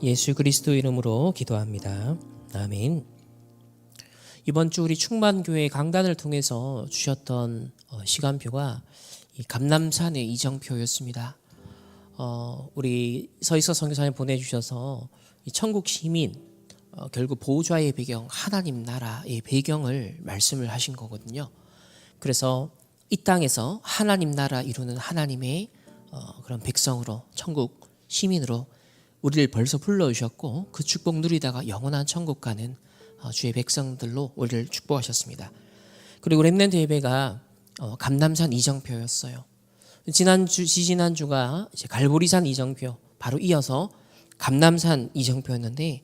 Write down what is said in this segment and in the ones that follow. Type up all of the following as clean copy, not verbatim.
예수 그리스도 이름으로 기도합니다. 아멘. 이번 주 우리 충만교회 강단을 통해서 주셨던 시간표가 이 감남산의 이정표였습니다. 우리 서희서 선교사님 보내주셔서 이 천국 시민, 결국 보호자의 배경, 하나님 나라의 배경을 말씀을 하신 거거든요. 그래서 이 땅에서 하나님 나라 이루는 하나님의 그런 백성으로, 천국 시민으로 우리를 벌써 불러주셨고, 그 축복 누리다가 영원한 천국 가는 주의 백성들로 우리를 축복하셨습니다. 그리고 렘넌트 예배가 감남산 이정표였어요. 지지난주가 이제 갈보리산 이정표, 바로 이어서 감남산 이정표였는데,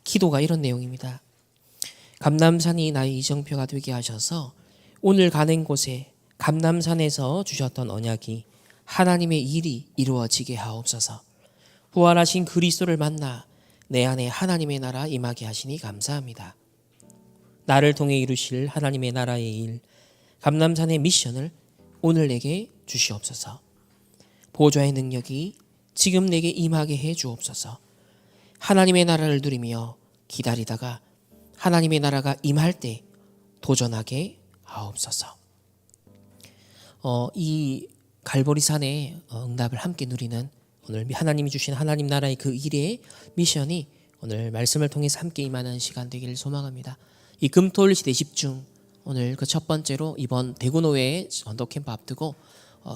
기도가 이런 내용입니다. 감남산이 나의 이정표가 되게 하셔서 오늘 가는 곳에 감남산에서 주셨던 언약이 하나님의 일이 이루어지게 하옵소서. 부활하신 그리스도를 만나 내 안에 하나님의 나라 임하게 하시니 감사합니다. 나를 통해 이루실 하나님의 나라의 일, 감남산의 미션을 오늘 내게 주시옵소서. 보좌의 능력이 지금 내게 임하게 해 주옵소서. 하나님의 나라를 누리며 기다리다가 하나님의 나라가 임할 때 도전하게 하옵소서. 이 갈보리산의 응답을 함께 누리는 오늘 하나님이 주신 하나님 나라의 그 일의 미션이 오늘 말씀을 통해서 함께 임하는 시간 되기를 소망합니다. 이 금토일 시대 집중, 오늘 그 첫 번째로 이번 대구노회 전도캠프 앞두고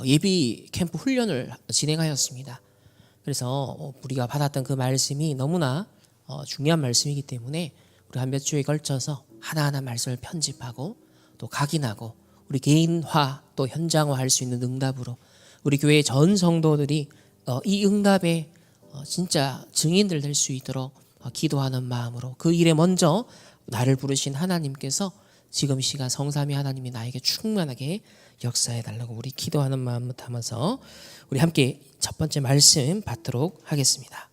예비 캠프 훈련을 진행하였습니다. 그래서 우리가 받았던 그 말씀이 너무나 중요한 말씀이기 때문에 우리 한 몇 주에 걸쳐서 하나하나 말씀을 편집하고 또 각인하고 우리 개인화 또 현장화할 수 있는 응답으로 우리 교회 전 성도들이 이 응답에 진짜 증인들 될 수 있도록 기도하는 마음으로 그 일에 먼저 나를 부르신 하나님께서 지금 이 시간 성삼위 하나님이 나에게 충만하게 역사해달라고 우리 기도하는 마음을 담아서 우리 함께 첫 번째 말씀 받도록 하겠습니다.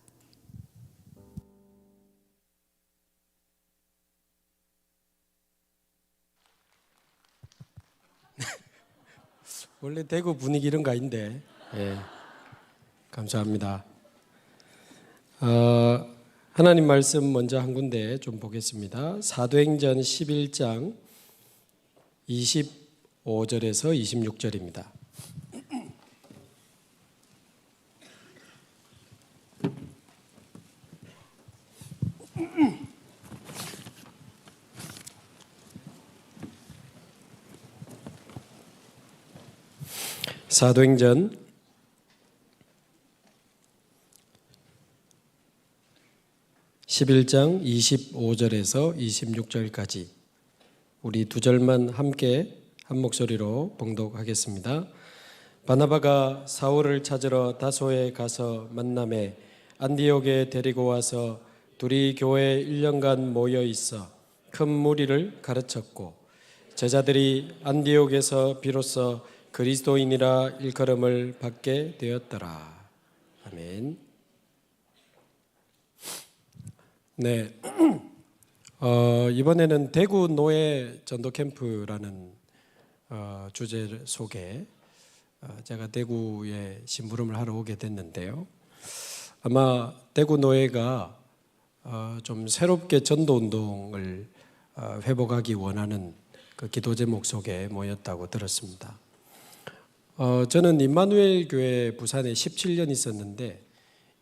원래 대구 분위기 이런 거 아닌데. 예. 감사합니다. 하나님 말씀 먼저 한 군데 좀 보겠습니다. 사도행전 11장 25절에서 26절입니다. 사도행전 11장 25절에서 26절까지 우리 두 절만 함께 한 목소리로 봉독하겠습니다. 바나바가 사울을 찾으러 다소에 가서 만남에 안디옥에 데리고 와서 둘이 교회에 1년간 모여 있어 큰 무리를 가르쳤고 제자들이 안디옥에서 비로소 그리스도인이라 일컬음을 받게 되었더라. 아멘. 네, 이번에는 대구 노예 전도 캠프라는 주제 속에 제가 대구에 심부름을 하러 오게 됐는데요. 아마 대구 노예가 좀 새롭게 전도 운동을 회복하기 원하는 그 기도 제목 속에 모였다고 들었습니다. 저는 임마누엘 교회 부산에 17년 있었는데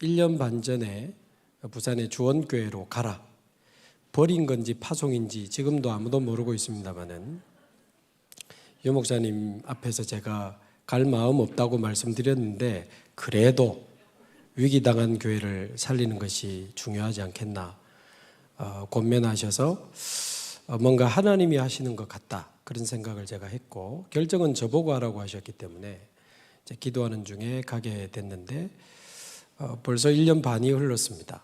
1년 반 전에 부산의 주원교회로 가라. 버린 건지 파송인지 지금도 아무도 모르고 있습니다만은 유 목사님 앞에서 제가 갈 마음 없다고 말씀드렸는데 그래도 위기당한 교회를 살리는 것이 중요하지 않겠나 권면하셔서 뭔가 하나님이 하시는 것 같다 그런 생각을 제가 했고 결정은 저보고 하라고 하셨기 때문에 이제 기도하는 중에 가게 됐는데 벌써 1년 반이 흘렀습니다.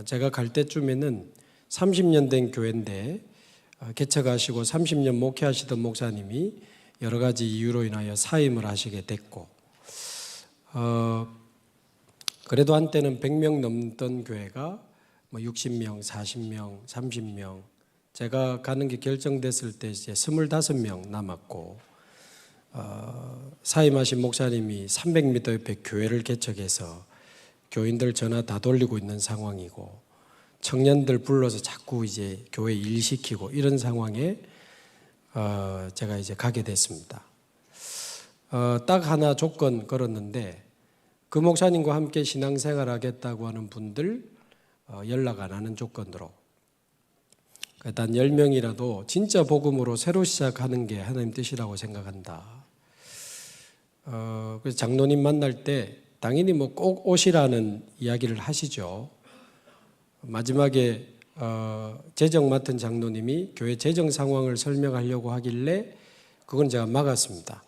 제가 갈 때쯤에는 30년 된 교회인데 개척하시고 30년 목회하시던 목사님이 여러 가지 이유로 인하여 사임을 하시게 됐고 그래도 한때는 100명 넘던 교회가 60명, 40명, 30명 제가 가는 게 결정됐을 때 이제 25명 남았고 사임하신 목사님이 300m 옆에 교회를 개척해서 교인들 전화 다 돌리고 있는 상황이고 청년들 불러서 자꾸 이제 교회 일 시키고 이런 상황에 제가 이제 가게 됐습니다. 딱 하나 조건 걸었는데 그 목사님과 함께 신앙생활 하겠다고 하는 분들 연락 안 하는 조건으로 일단 10명이라도 진짜 복음으로 새로 시작하는 게 하나님 뜻이라고 생각한다. 그래서 장로님 만날 때 당연히 뭐 꼭 오시라는 이야기를 하시죠. 마지막에 재정 맡은 장로님이 교회 재정 상황을 설명하려고 하길래 그건 제가 막았습니다.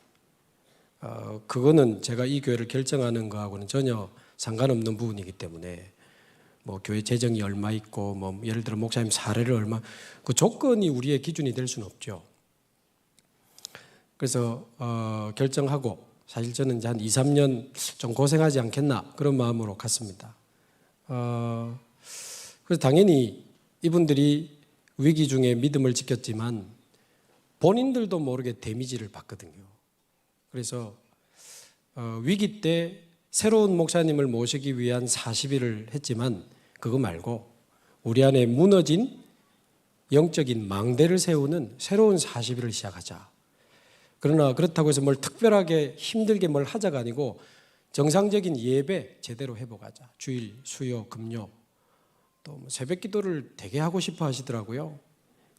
그거는 제가 이 교회를 결정하는 거하고는 전혀 상관없는 부분이기 때문에 뭐 교회 재정이 얼마 있고 뭐 예를 들어 목사님 사례를 얼마 그 조건이 우리의 기준이 될 수는 없죠. 그래서 결정하고 사실 저는 이제 한 2, 3년 좀 고생하지 않겠나 그런 마음으로 갔습니다. 그래서 당연히 이분들이 위기 중에 믿음을 지켰지만 본인들도 모르게 데미지를 받거든요. 그래서 위기 때 새로운 목사님을 모시기 위한 40일을 했지만 그거 말고 우리 안에 무너진 영적인 망대를 세우는 새로운 40일을 시작하자. 그러나 그렇다고 해서 뭘 특별하게 힘들게 뭘 하자가 아니고 정상적인 예배 제대로 해보가자. 주일, 수요, 금요 또 새벽 기도를 되게 하고 싶어 하시더라고요.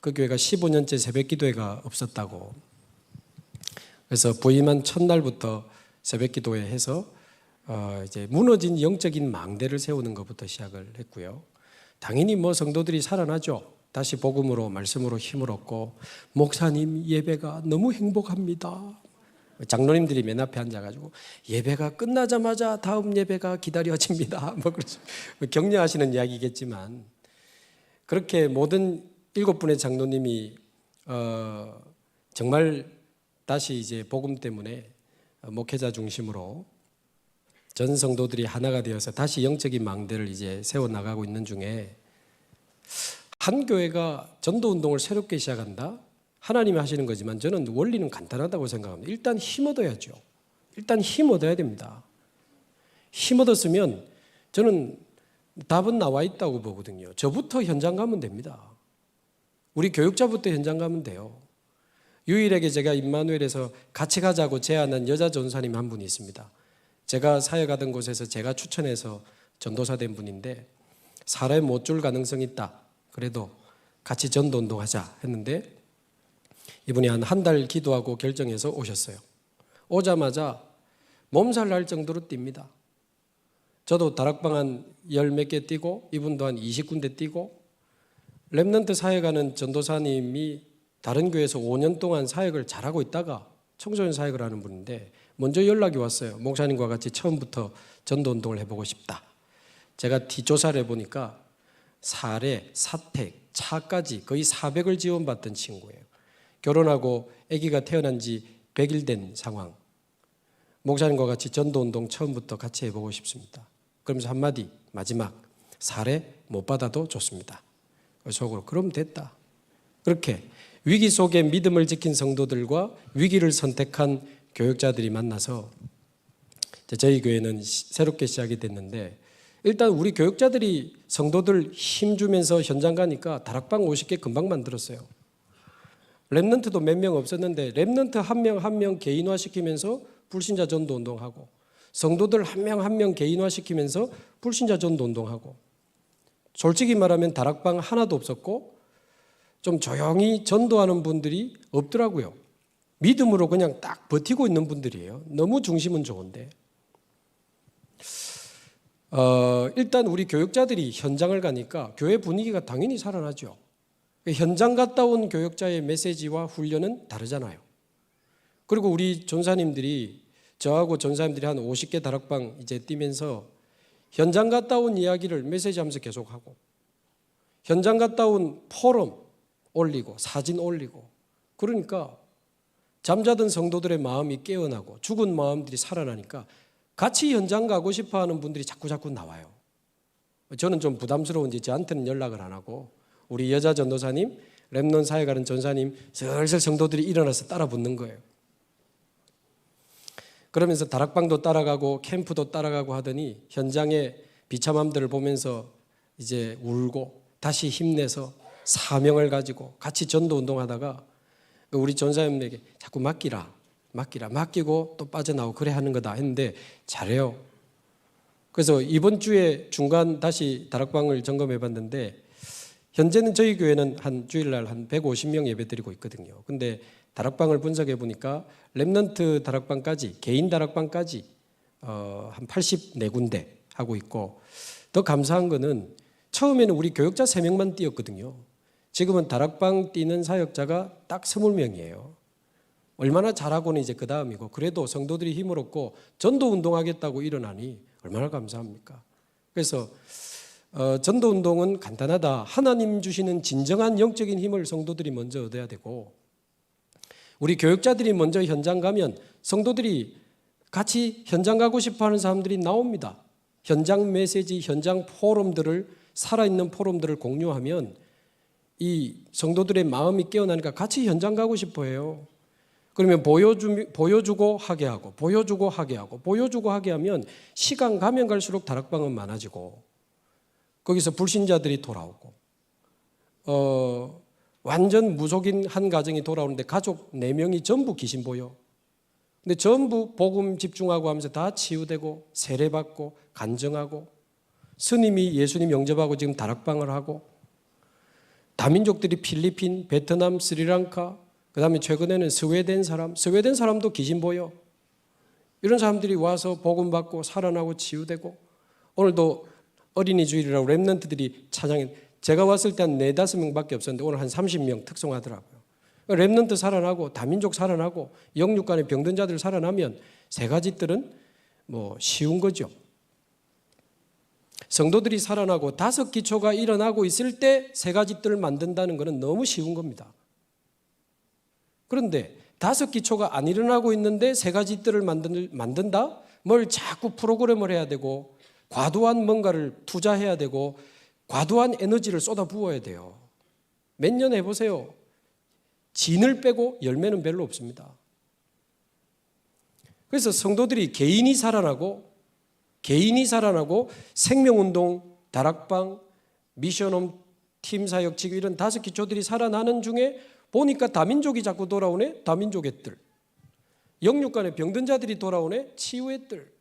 그 교회가 15년째 새벽 기도회가 없었다고. 그래서 부임한 첫날부터 새벽 기도회 해서 이제 무너진 영적인 망대를 세우는 것부터 시작을 했고요. 당연히 뭐 성도들이 살아나죠. 다시 복음으로 말씀으로 힘을 얻고 목사님 예배가 너무 행복합니다. 장로님들이 맨 앞에 앉아가지고 예배가 끝나자마자 다음 예배가 기다려집니다. 뭐 그렇죠. 격려하시는 이야기겠지만 그렇게 모든 7분의 장로님이 정말 다시 이제 복음 때문에 목회자 중심으로 전 성도들이 하나가 되어서 다시 영적인 망대를 이제 세워 나가고 있는 중에 한 교회가 전도 운동을 새롭게 시작한다. 하나님이 하시는 거지만 저는 원리는 간단하다고 생각합니다. 일단 힘 얻어야죠. 일단 힘 얻어야 됩니다. 힘 얻었으면 저는 답은 나와 있다고 보거든요. 저부터 현장 가면 됩니다. 우리 교육자부터 현장 가면 돼요. 유일하게 제가 임마누엘에서 같이 가자고 제안한 여자 전사님 한 분이 있습니다. 제가 사역하던 곳에서 제가 추천해서 전도사 된 분인데 사람에 못 줄 가능성이 있다. 그래도 같이 전도 운동하자 했는데 이분이 한 달 기도하고 결정해서 오셨어요. 오자마자 몸살 날 정도로 뜁니다. 저도 다락방 한 10몇 개 뛰고 이분도 한 20군데 뛰고 렘넌트 사역하는 전도사님이 다른 교회에서 5년 동안 사역을 잘하고 있다가 청소년 사역을 하는 분인데 먼저 연락이 왔어요. 목사님과 같이 처음부터 전도 운동을 해보고 싶다. 제가 뒷조사를 해보니까 사례, 사택, 차까지 거의 400을 지원받던 친구예요. 결혼하고 아기가 태어난 지 100일 된 상황. 목사님과 같이 전도운동 처음부터 같이 해보고 싶습니다. 그러면서 한마디 마지막 사례 못 받아도 좋습니다. 속으로 그럼 됐다. 그렇게 위기 속에 믿음을 지킨 성도들과 위기를 선택한 교육자들이 만나서 저희 교회는 새롭게 시작이 됐는데 일단 우리 교육자들이 성도들 힘주면서 현장 가니까 다락방 50개 금방 만들었어요. 렘넌트도 몇 명 없었는데 렘넌트 한 명 한 명 개인화시키면서 불신자 전도 운동하고 성도들 한 명 한 명 개인화시키면서 불신자 전도 운동하고 솔직히 말하면 다락방 하나도 없었고 좀 조용히 전도하는 분들이 없더라고요. 믿음으로 그냥 딱 버티고 있는 분들이에요. 너무 중심은 좋은데 일단 우리 교육자들이 현장을 가니까 교회 분위기가 당연히 살아나죠. 현장 갔다 온 교육자의 메시지와 훈련은 다르잖아요. 그리고 우리 전사님들이 저하고 전사님들이 한 50개 다락방 이제 뛰면서 현장 갔다 온 이야기를 메시지하면서 계속하고 현장 갔다 온 포럼 올리고 사진 올리고 그러니까 잠자던 성도들의 마음이 깨어나고 죽은 마음들이 살아나니까 같이 현장 가고 싶어하는 분들이 자꾸 나와요. 저는 좀 부담스러운지 저한테는 연락을 안 하고 우리 여자 전도사님, 렘넌트 사역하는 전사님 슬슬 성도들이 일어나서 따라 붙는 거예요. 그러면서 다락방도 따라가고 캠프도 따라가고 하더니 현장에 비참함들을 보면서 이제 울고 다시 힘내서 사명을 가지고 같이 전도 운동하다가 우리 전사님에게 자꾸 맡기고 또 빠져나오고 그래 하는 거다 했는데 잘해요. 그래서 이번 주에 중간 다시 다락방을 점검해 봤는데 현재는 저희 교회는 한 주일날 한 150명 예배 드리고 있거든요. 근데 다락방을 분석해 보니까 렘넌트 다락방까지, 개인 다락방까지 한 84군데 하고 있고, 더 감사한 거는 처음에는 우리 교역자 3명만 뛰었거든요. 지금은 다락방 뛰는 사역자가 딱 20명이에요. 얼마나 잘하고는 이제 그 다음이고, 그래도 성도들이 힘을 얻고 전도 운동하겠다고 일어나니 얼마나 감사합니까? 그래서 전도 운동은 간단하다. 하나님 주시는 진정한 영적인 힘을 성도들이 먼저 얻어야 되고, 우리 교역자들이 먼저 현장 가면 성도들이 같이 현장 가고 싶어하는 사람들이 나옵니다. 현장 메시지, 현장 포럼들을, 살아있는 포럼들을 공유하면 이 성도들의 마음이 깨어나니까 같이 현장 가고 싶어해요. 그러면 보여주고 하게 하고, 보여주고 하게 하면 시간 가면 갈수록 다락방은 많아지고, 거기서 불신자들이 돌아오고, 완전 무속인 한 가정이 돌아오는데 가족 4명이 전부 귀신 보여. 근데 전부 복음 집중하고 하면서 다 치유되고 세례받고 간증하고, 스님이 예수님 영접하고 지금 다락방을 하고, 다민족들이 필리핀, 베트남, 스리랑카, 그 다음에 최근에는 스웨덴 사람도 귀신 보여. 이런 사람들이 와서 복음 받고 살아나고 치유되고, 오늘도 어린이 주일이라고 렘넌트들이 찬양해. 제가 왔을 때 한 4-5명밖에 없었는데 오늘 한 30명 특송하더라고요. 렘넌트 살아나고 다민족 살아나고 영육간의 병든 자들 살아나면 세 가지 뜰은 뭐 쉬운 거죠. 성도들이 살아나고 5 기초가 일어나고 있을 때 세 가지 뜰을 만든다는 것은 너무 쉬운 겁니다. 그런데 5 기초가 안 일어나고 있는데 세 가지 뜰을 만든다? 뭘 자꾸 프로그램을 해야 되고, 과도한 뭔가를 투자해야 되고, 과도한 에너지를 쏟아 부어야 돼요. 몇 년 해보세요. 진을 빼고 열매는 별로 없습니다. 그래서 성도들이 개인이 살아나고 생명운동, 다락방, 미션홈, 팀사역, 지금 이런 5 기초들이 살아나는 중에 보니까 다민족이 자꾸 돌아오네. 다민족의 뜰. 영육간의 병든 자들이 돌아오네. 치유의 뜰.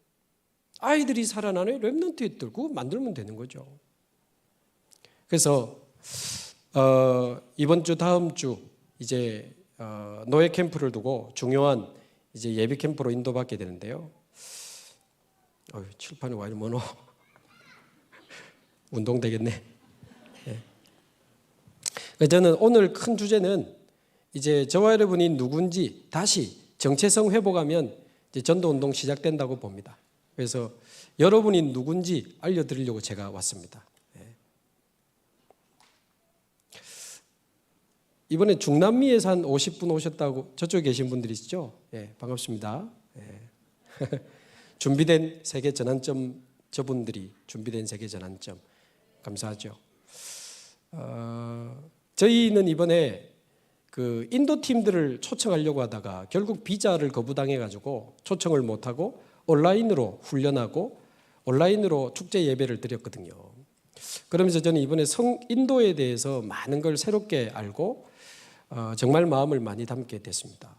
아이들이 살아나네. 렘넌트의 뜰. 그거 만들면 되는 거죠. 그래서 이번 주 다음 주 이제 노예 캠프를 두고 중요한 이제 예비 캠프로 인도받게 되는데요. 칠판이 와 이리 많어. 운동 되겠네. 예. 저는 오늘 큰 주제는 이제 저와 여러분이 누군지 다시 정체성 회복하면 이제 전도 운동 시작된다고 봅니다. 그래서 여러분이 누군지 알려드리려고 제가 왔습니다. 이번에 중남미에서 한 50분 오셨다고 저쪽에 계신 분들이시죠? 예, 반갑습니다. 예. 준비된 세계 전환점, 저분들이 준비된 세계 전환점 감사하죠. 저희는 이번에 그 인도 팀들을 초청하려고 하다가 결국 비자를 거부당해가지고 초청을 못하고 온라인으로 훈련하고 온라인으로 축제 예배를 드렸거든요. 그러면서 저는 이번에 인도에 대해서 많은 걸 새롭게 알고 정말 마음을 많이 담게 됐습니다.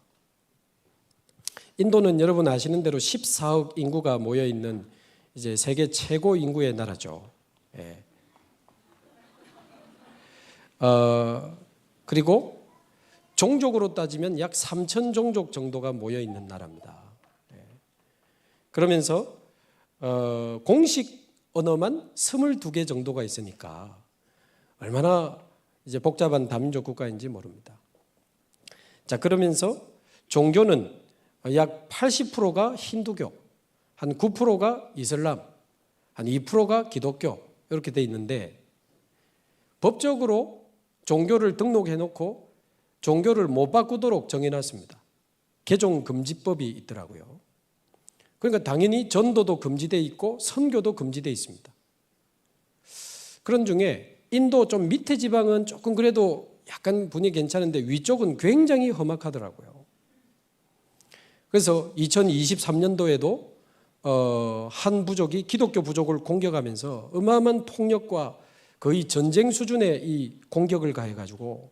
인도는 여러분 아시는 대로 14억 인구가 모여 있는 이제 세계 최고 인구의 나라죠. 예. 그리고 종족으로 따지면 약 3천 종족 정도가 모여 있는 나라입니다. 예. 그러면서 공식 언어만 22개 정도가 있으니까 얼마나 이제 복잡한 다민족 국가인지 모릅니다. 자, 그러면서 종교는 약 80%가 힌두교, 한 9%가 이슬람, 한 2%가 기독교 이렇게 돼 있는데, 법적으로 종교를 등록해 놓고 종교를 못 바꾸도록 정해놨습니다. 개종 금지법이 있더라고요. 그러니까 당연히 전도도 금지돼 있고 선교도 금지돼 있습니다. 그런 중에 인도 좀 밑에 지방은 조금 그래도 약간 분위기 괜찮은데 위쪽은 굉장히 험악하더라고요. 그래서 2023년도에도 한 부족이 기독교 부족을 공격하면서 어마어마한 폭력과 거의 전쟁 수준의 이 공격을 가해가지고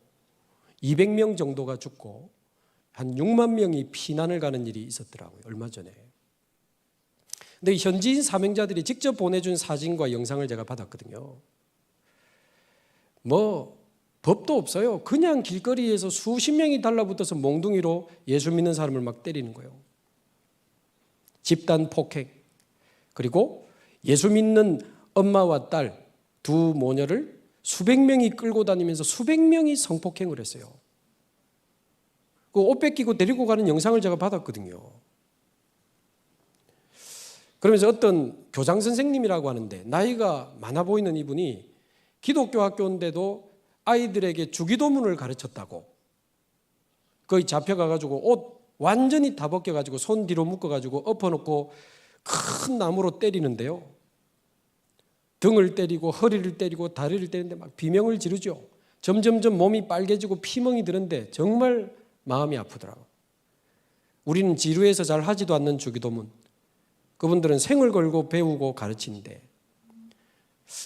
200명 정도가 죽고 한 6만 명이 피난을 가는 일이 있었더라고요. 얼마 전에. 근데 현지인 사명자들이 직접 보내준 사진과 영상을 제가 받았거든요. 법도 없어요. 그냥 길거리에서 수십 명이 달라붙어서 몽둥이로 예수 믿는 사람을 막 때리는 거예요. 집단 폭행. 그리고 예수 믿는 엄마와 딸 두 모녀를 수백 명이 끌고 다니면서 수백 명이 성폭행을 했어요. 그 옷 뺏기고 데리고 가는 영상을 제가 받았거든요. 그러면서 어떤 교장 선생님이라고 하는데 나이가 많아 보이는 이분이 기독교 학교인데도 아이들에게 주기도문을 가르쳤다고 거의 잡혀가가지고 옷 완전히 다 벗겨가지고 손 뒤로 묶어가지고 엎어놓고 큰 나무로 때리는데요. 등을 때리고 허리를 때리고 다리를 때리는데 막 비명을 지르죠. 점점점 몸이 빨개지고 피멍이 드는데 정말 마음이 아프더라고요. 우리는 지루해서 잘 하지도 않는 주기도문. 그분들은 생을 걸고 배우고 가르치는데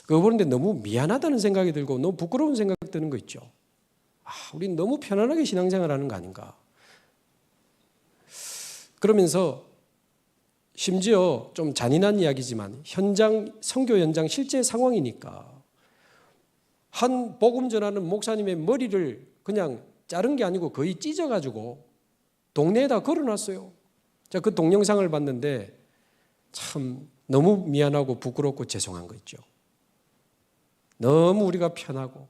그거 보는데 너무 미안하다는 생각이 들고 너무 부끄러운 생각 드는 거 있죠. 우리는 너무 편안하게 신앙생활하는 거 아닌가. 그러면서 심지어 좀 잔인한 이야기지만 선교 현장 실제 상황이니까 한 복음 전하는 목사님의 머리를 그냥 자른 게 아니고 거의 찢어가지고 동네에다 걸어놨어요. 제가 그 동영상을 봤는데 참 너무 미안하고 부끄럽고 죄송한 거 있죠. 너무 우리가 편하고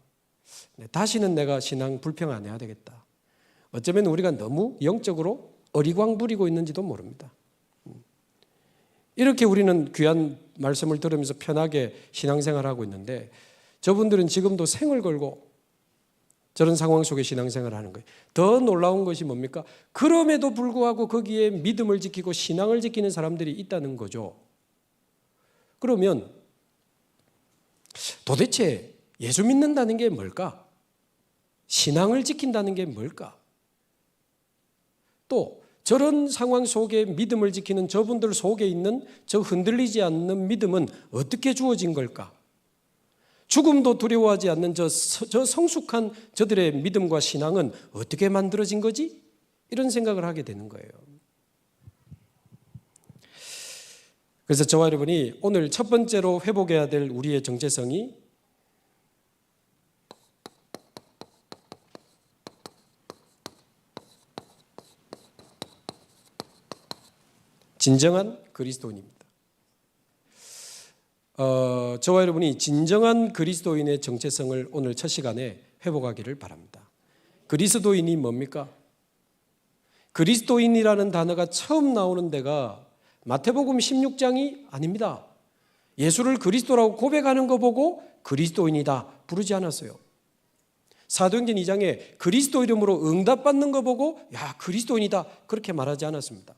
다시는 내가 신앙 불평 안 해야 되겠다. 어쩌면 우리가 너무 영적으로 어리광 부리고 있는지도 모릅니다. 이렇게 우리는 귀한 말씀을 들으면서 편하게 신앙생활하고 있는데 저분들은 지금도 생을 걸고 저런 상황 속에 신앙생활을 하는 거예요. 더 놀라운 것이 뭡니까? 그럼에도 불구하고 거기에 믿음을 지키고 신앙을 지키는 사람들이 있다는 거죠. 그러면 도대체 예수 믿는다는 게 뭘까? 신앙을 지킨다는 게 뭘까? 또 저런 상황 속에 믿음을 지키는 저분들 속에 있는 저 흔들리지 않는 믿음은 어떻게 주어진 걸까? 죽음도 두려워하지 않는 저 성숙한 저들의 믿음과 신앙은 어떻게 만들어진 거지? 이런 생각을 하게 되는 거예요. 그래서 저와 여러분이 오늘 첫 번째로 회복해야 될 우리의 정체성이 진정한 그리스도인입니다. 저와 여러분이 진정한 그리스도인의 정체성을 오늘 첫 시간에 회복하기를 바랍니다. 그리스도인이 뭡니까? 그리스도인이라는 단어가 처음 나오는 데가 마태복음 16장이 아닙니다. 예수를 그리스도라고 고백하는 거 보고 그리스도인이다 부르지 않았어요. 사도행전 2장에 그리스도 이름으로 응답받는 거 보고 야 그리스도인이다 그렇게 말하지 않았습니다.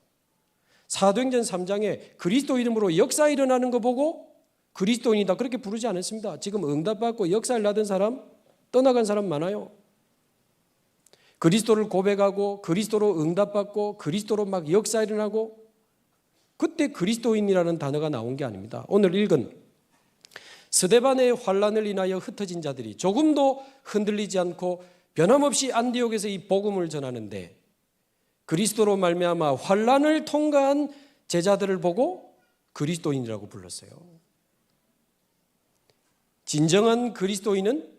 사도행전 3장에 그리스도 이름으로 역사 일어나는 거 보고 그리스도인이다 그렇게 부르지 않았습니다. 지금 응답받고 역사를 나던 사람 떠나간 사람 많아요. 그리스도를 고백하고 그리스도로 응답받고 그리스도로 막 역사 일어나고 그때 그리스도인이라는 단어가 나온 게 아닙니다. 오늘 읽은 스데반의 환난을 인하여 흩어진 자들이 조금도 흔들리지 않고 변함없이 안디옥에서 이 복음을 전하는데 그리스도로 말미암아 환난을 통과한 제자들을 보고 그리스도인이라고 불렀어요. 진정한 그리스도인은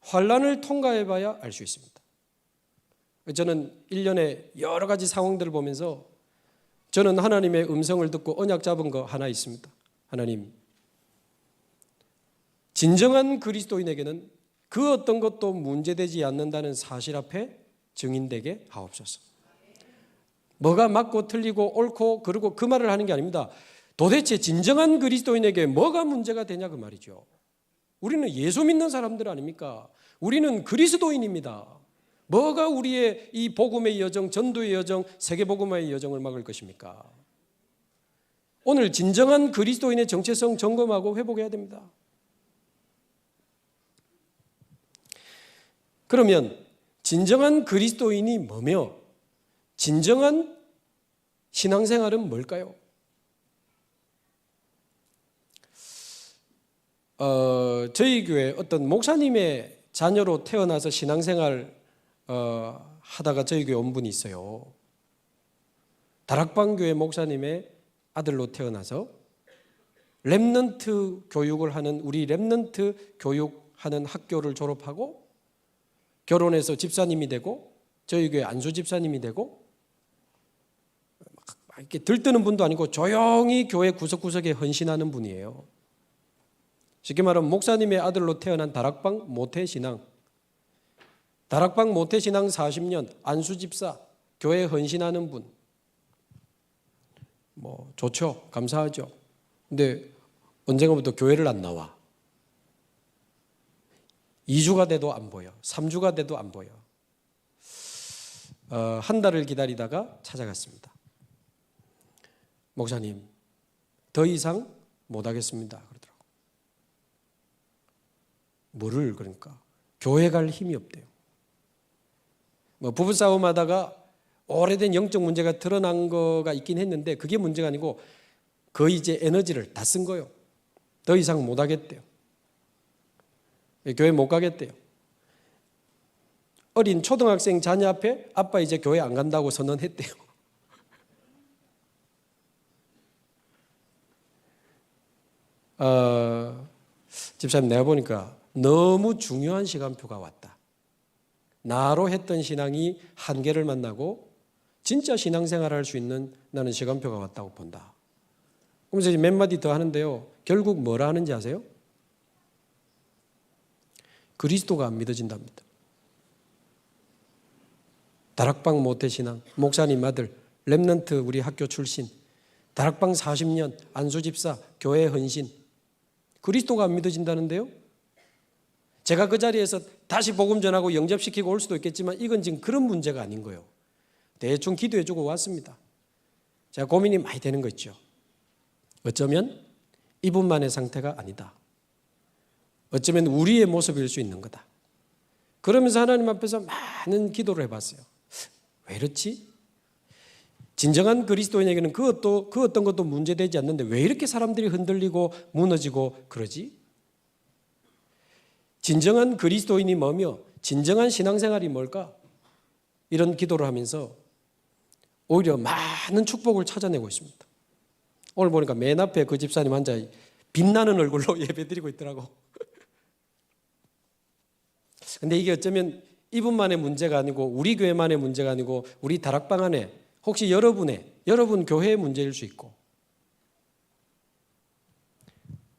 환난을 통과해봐야 알 수 있습니다. 저는 1년에 여러 가지 상황들을 보면서 저는 하나님의 음성을 듣고 언약 잡은 거 하나 있습니다. 하나님, 진정한 그리스도인에게는 그 어떤 것도 문제되지 않는다는 사실 앞에 증인되게 하옵소서. 뭐가 맞고 틀리고 옳고 그리고 그 말을 하는 게 아닙니다. 도대체 진정한 그리스도인에게 뭐가 문제가 되냐 그 말이죠. 우리는 예수 믿는 사람들 아닙니까? 우리는 그리스도인입니다. 뭐가 우리의 이 복음의 여정, 전도의 여정, 세계복음화의 여정을 막을 것입니까? 오늘 진정한 그리스도인의 정체성 점검하고 회복해야 됩니다. 그러면 진정한 그리스도인이 뭐며 진정한 신앙생활은 뭘까요? 저희 교회 어떤 목사님의 자녀로 태어나서 신앙생활 하다가 저희 교회 온 분이 있어요. 다락방교회 목사님의 아들로 태어나서 렘넌트 교육을 하는, 우리 렘넌트 교육하는 학교를 졸업하고 결혼해서 집사님이 되고 저희 교회 안수 집사님이 되고, 이렇게 들뜨는 분도 아니고 조용히 교회 구석구석에 헌신하는 분이에요. 쉽게 말하면 목사님의 아들로 태어난 다락방 모태신앙, 다락방 모태신앙 40년, 안수 집사, 교회 헌신하는 분, 뭐 좋죠, 감사하죠. 근데 언젠가부터 교회를 안 나와. 2주가 돼도 안 보여. 3주가 돼도 안 보여. 한 달을 기다리다가 찾아갔습니다. 목사님, 더 이상 못하겠습니다. 그러더라고. 뭐를 그러니까 교회 갈 힘이 없대요. 뭐 부부싸움 하다가 오래된 영적 문제가 드러난 거가 있긴 했는데 그게 문제가 아니고 거의 이제 에너지를 다 쓴 거예요. 더 이상 못하겠대요. 교회 못 가겠대요. 어린 초등학생 자녀 앞에 아빠 이제 교회 안 간다고 선언했대요. 집사님, 내가 보니까 너무 중요한 시간표가 왔다. 나로 했던 신앙이 한계를 만나고 진짜 신앙생활을 할 수 있는 나는 시간표가 왔다고 본다. 그러면서 몇 마디 더 하는데요. 결국 뭐라 하는지 아세요? 그리스도가 안 믿어진답니다. 다락방 모태신앙, 목사님 아들, 렘넌트 우리 학교 출신, 다락방 40년, 안수집사, 교회 헌신, 그리스도가 안 믿어진다는데요. 제가 그 자리에서 다시 복음 전하고 영접시키고 올 수도 있겠지만 이건 지금 그런 문제가 아닌 거예요. 대충 기도해주고 왔습니다. 제가 고민이 많이 되는 거 있죠. 어쩌면 이분만의 상태가 아니다. 어쩌면 우리의 모습일 수 있는 거다. 그러면서 하나님 앞에서 많은 기도를 해봤어요. 왜 이렇지? 진정한 그리스도인에게는 그 어떤 것도 문제되지 않는데 왜 이렇게 사람들이 흔들리고 무너지고 그러지? 진정한 그리스도인이 뭐며 진정한 신앙생활이 뭘까? 이런 기도를 하면서 오히려 많은 축복을 찾아내고 있습니다. 오늘 보니까 맨 앞에 그 집사님 앉아 빛나는 얼굴로 예배드리고 있더라고. 근데 이게 어쩌면 이분만의 문제가 아니고 우리 교회만의 문제가 아니고 우리 다락방 안에 혹시 여러분 교회의 문제일 수 있고,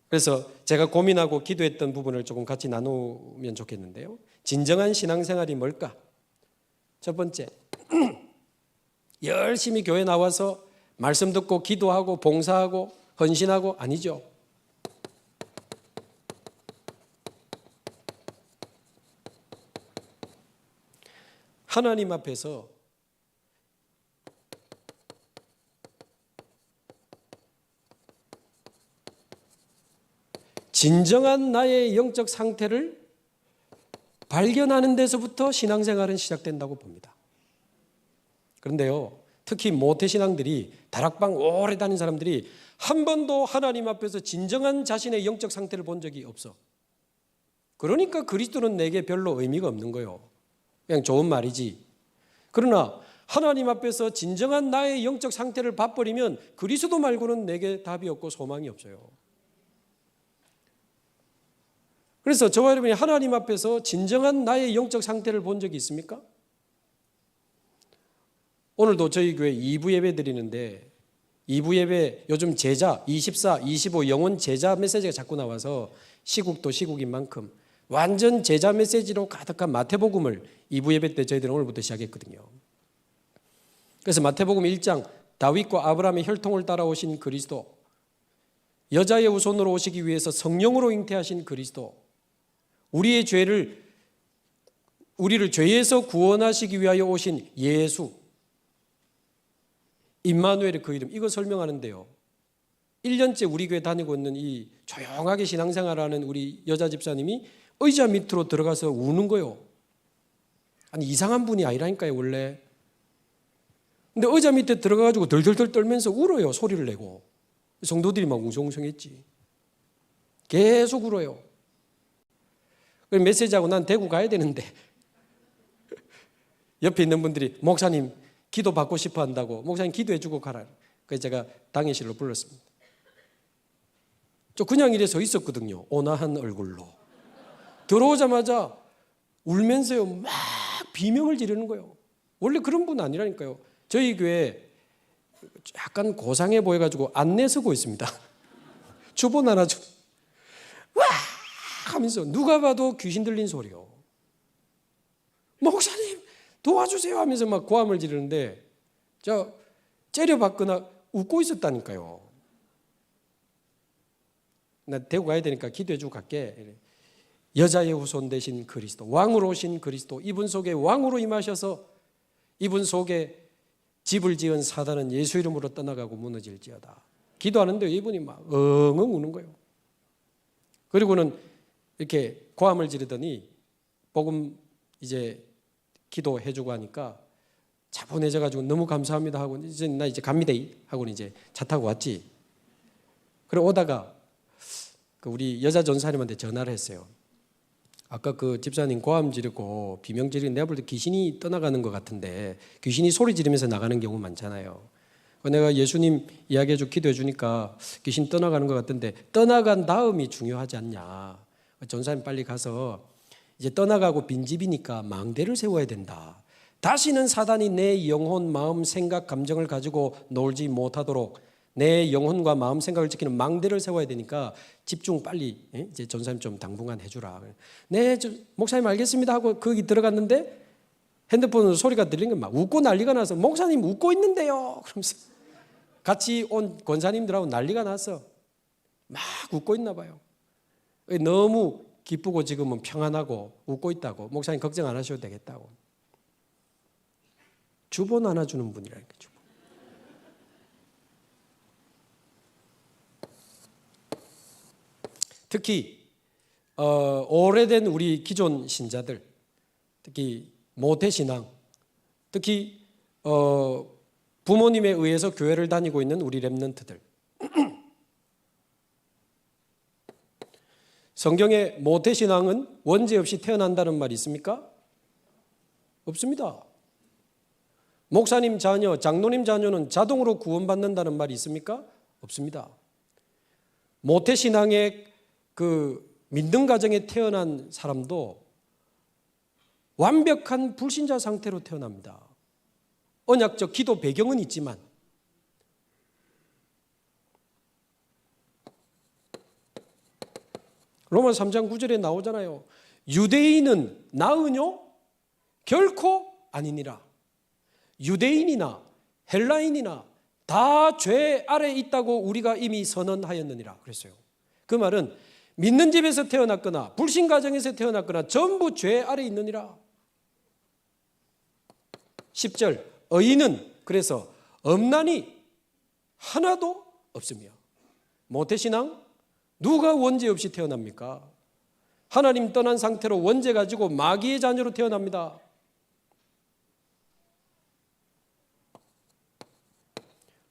그래서 제가 고민하고 기도했던 부분을 조금 같이 나누면 좋겠는데요. 진정한 신앙생활이 뭘까? 첫 번째, 열심히 교회 나와서 말씀 듣고 기도하고 봉사하고 헌신하고 아니죠. 하나님 앞에서 진정한 나의 영적 상태를 발견하는 데서부터 신앙생활은 시작된다고 봅니다. 그런데요, 특히 모태신앙들이 다락방 오래 다닌 사람들이 한 번도 하나님 앞에서 진정한 자신의 영적 상태를 본 적이 없어. 그러니까 그리스도는 내게 별로 의미가 없는 거예요. 그냥 좋은 말이지. 그러나 하나님 앞에서 진정한 나의 영적 상태를 봐버리면 그리스도 말고는 내게 답이 없고 소망이 없어요. 그래서 저와 여러분이 하나님 앞에서 진정한 나의 영적 상태를 본 적이 있습니까? 오늘도 저희 교회 2부 예배 드리는데 2부 예배 요즘 제자 24, 25 영혼 제자 메시지가 자꾸 나와서 시국도 시국인 만큼 완전 제자 메시지로 가득한 마태복음을 2부 예배 때 저희들은 오늘부터 시작했거든요. 그래서 마태복음 1장 다윗과 아브라함의 혈통을 따라오신 그리스도, 여자의 후손으로 오시기 위해서 성령으로 잉태하신 그리스도, 우리의 우리를 죄에서 구원하시기 위하여 오신 예수, 임마누엘의 그 이름, 이거 설명하는데요. 1년째 우리 교회 다니고 있는 이 조용하게 신앙생활하는 우리 여자 집사님이 의자 밑으로 들어가서 우는 거예요. 아니 이상한 분이 아니라니까요 원래. 근데 의자 밑에 들어가가지고 덜덜덜 떨면서 울어요. 소리를 내고. 성도들이 막 웅성웅성했지. 계속 울어요. 그래서 메시지하고 난 대구 가야 되는데 옆에 있는 분들이 목사님 기도 받고 싶어 한다고, 목사님 기도해 주고 가라. 그래서 제가 당회실로 불렀습니다. 저 그냥 이래 서 있었거든요. 온화한 얼굴로. 들어오자마자 울면서요 막 비명을 지르는 거예요. 원래 그런 분 아니라니까요. 저희 교회 약간 고상해 보여가지고 안내 서고 있습니다. 주본 하나 줘. 와 하면서 누가 봐도 귀신 들린 소리요. 목사님 도와주세요 하면서 막 고함을 지르는데 저 째려받거나 웃고 있었다니까요. 나 대구 가야 되니까 기도해주고 갈게. 여자의 후손 되신 그리스도, 왕으로 오신 그리스도, 이분 속에 왕으로 임하셔서 이분 속에 집을 지은 사단은 예수 이름으로 떠나가고 무너질지어다. 기도하는데 이분이 막 엉엉 우는 거예요. 그리고는 이렇게 고함을 지르더니 복음 이제 기도해주고 하니까 차분해져가지고 너무 감사합니다 하고 나 이제 갑니다 하고 이제 차 타고 왔지. 그래 오다가 우리 여자 전사님한테 전화를 했어요. 아까 그 집사님 고함 지르고 비명 지르고 내가 볼 때 귀신이 떠나가는 것 같은데 귀신이 소리 지르면서 나가는 경우 많잖아요. 내가 예수님 이야기해주고 기도해 주니까 귀신 떠나가는 것 같은데 떠나간 다음이 중요하지 않냐. 전사님 빨리 가서 이제 떠나가고 빈집이니까 망대를 세워야 된다. 다시는 사단이 내 영혼, 마음, 생각, 감정을 가지고 놀지 못하도록 내 영혼과 마음, 생각을 지키는 망대를 세워야 되니까 집중 빨리 이제 전사님 좀 당분간 해주라. 네, 목사님 알겠습니다 하고 거기 들어갔는데 핸드폰으로 소리가 들리는 거 막 웃고 난리가 나서 목사님 웃고 있는데요. 그러면서 같이 온 권사님들하고 난리가 나서 막 웃고 있나 봐요. 너무 기쁘고 지금은 평안하고 웃고 있다고. 목사님 걱정 안 하셔도 되겠다고. 주본 하나 주는 분이라니까. 주본. 특히 오래된 우리 기존 신자들, 특히 모태신앙, 특히 부모님에 의해서 교회를 다니고 있는 우리 렘넌트들. 성경에 모태신앙은 원죄 없이 태어난다는 말이 있습니까? 없습니다. 목사님 자녀, 장로님 자녀는 자동으로 구원받는다는 말이 있습니까? 없습니다. 모태신앙의 그 믿는 가정에 태어난 사람도 완벽한 불신자 상태로 태어납니다. 언약적 기도 배경은 있지만 로마서 3장 9절에 나오잖아요. 유대인은 나으뇨? 결코 아니니라. 유대인이나 헬라인이나 다 죄 아래 있다고 우리가 이미 선언하였느니라 그랬어요. 그 말은 믿는 집에서 태어났거나 불신 가정에서 태어났거나 전부 죄 아래 있느니라. 10절 의인은 그래서 엄난이 하나도 없으며. 모태신앙 누가 원죄 없이 태어납니까? 하나님 떠난 상태로 원죄 가지고 마귀의 자녀로 태어납니다.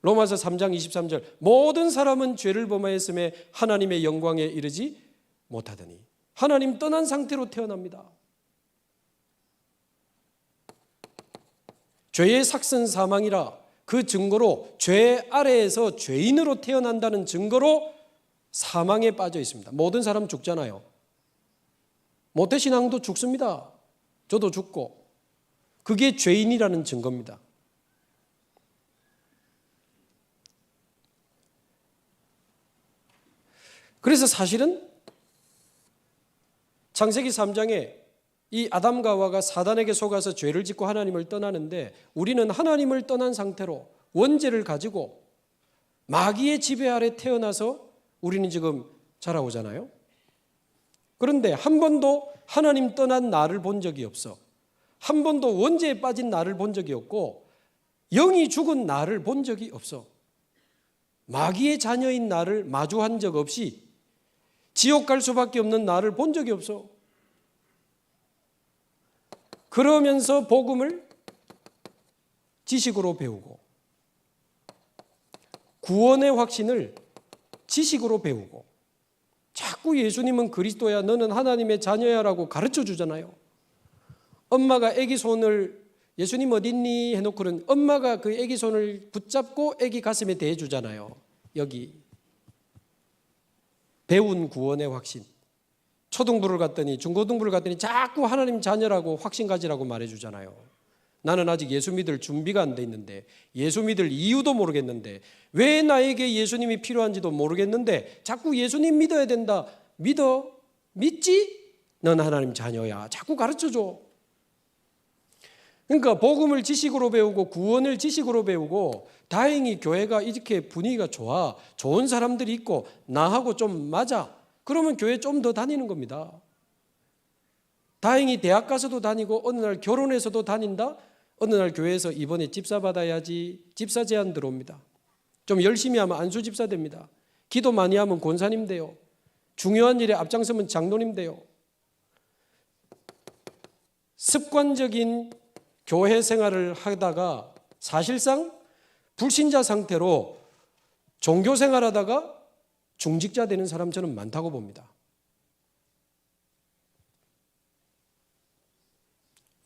로마서 3장 23절 모든 사람은 죄를 범하였음에 하나님의 영광에 이르지 못하더니 하나님 떠난 상태로 태어납니다. 죄의 삭슨 사망이라 그 증거로 죄 아래에서 죄인으로 태어난다는 증거로 사망에 빠져 있습니다. 모든 사람 죽잖아요. 모태신앙도 죽습니다. 저도 죽고. 그게 죄인이라는 증거입니다. 그래서 사실은 창세기 3장에 이 아담과 하와가 사단에게 속아서 죄를 짓고 하나님을 떠나는데 우리는 하나님을 떠난 상태로 원죄를 가지고 마귀의 지배 아래 태어나서 우리는 지금 자라오잖아요. 그런데 한 번도 하나님 떠난 나를 본 적이 없어. 한 번도 원죄에 빠진 나를 본 적이 없고 영이 죽은 나를 본 적이 없어. 마귀의 자녀인 나를 마주한 적 없이 지옥 갈 수밖에 없는 나를 본 적이 없어. 그러면서 복음을 지식으로 배우고 구원의 확신을 지식으로 배우고 자꾸 예수님은 그리스도야, 너는 하나님의 자녀야라고 가르쳐 주잖아요. 엄마가 아기 손을 예수님 어딨니 해놓고는 엄마가 그 아기 손을 붙잡고 아기 가슴에 대주잖아요. 여기 배운 구원의 확신. 초등부를 갔더니 중고등부를 갔더니 자꾸 하나님 자녀라고 확신 가지라고 말해주잖아요. 나는 아직 예수 믿을 준비가 안 돼 있는데, 예수 믿을 이유도 모르겠는데, 왜 나에게 예수님이 필요한지도 모르겠는데 자꾸 예수님 믿어야 된다. 믿지? 넌 하나님 자녀야. 자꾸 가르쳐줘. 그러니까 복음을 지식으로 배우고 구원을 지식으로 배우고, 다행히 교회가 이렇게 분위기가 좋아, 좋은 사람들이 있고 나하고 좀 맞아, 그러면 교회 좀 더 다니는 겁니다. 다행히 대학 가서도 다니고 어느 날 결혼해서도 다닌다. 어느 날 교회에서 이번에 집사 받아야지, 집사 제안 들어옵니다. 좀 열심히 하면 안수 집사 됩니다. 기도 많이 하면 권사님 돼요. 중요한 일에 앞장서면 장로님 돼요. 습관적인 교회 생활을 하다가 사실상 불신자 상태로 종교 생활하다가 중직자 되는 사람 저는 많다고 봅니다.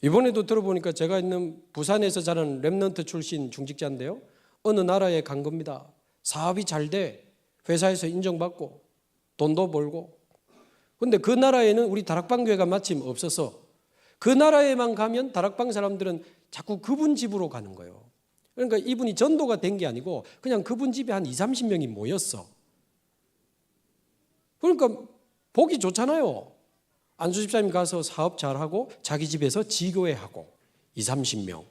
이번에도 들어보니까 제가 있는 부산에서 자란 랩넌트 출신 중직자인데요. 어느 나라에 간 겁니다. 사업이 잘 돼. 회사에서 인정받고 돈도 벌고. 그런데 그 나라에는 우리 다락방 교회가 마침 없어서 그 나라에만 가면 다락방 사람들은 자꾸 그분 집으로 가는 거예요. 그러니까 이분이 전도가 된 게 아니고 그냥 그분 집에 한 20, 30명이 모였어. 그러니까 보기 좋잖아요. 안수 집사님 가서 사업 잘하고 자기 집에서 지교회 하고 20, 30명.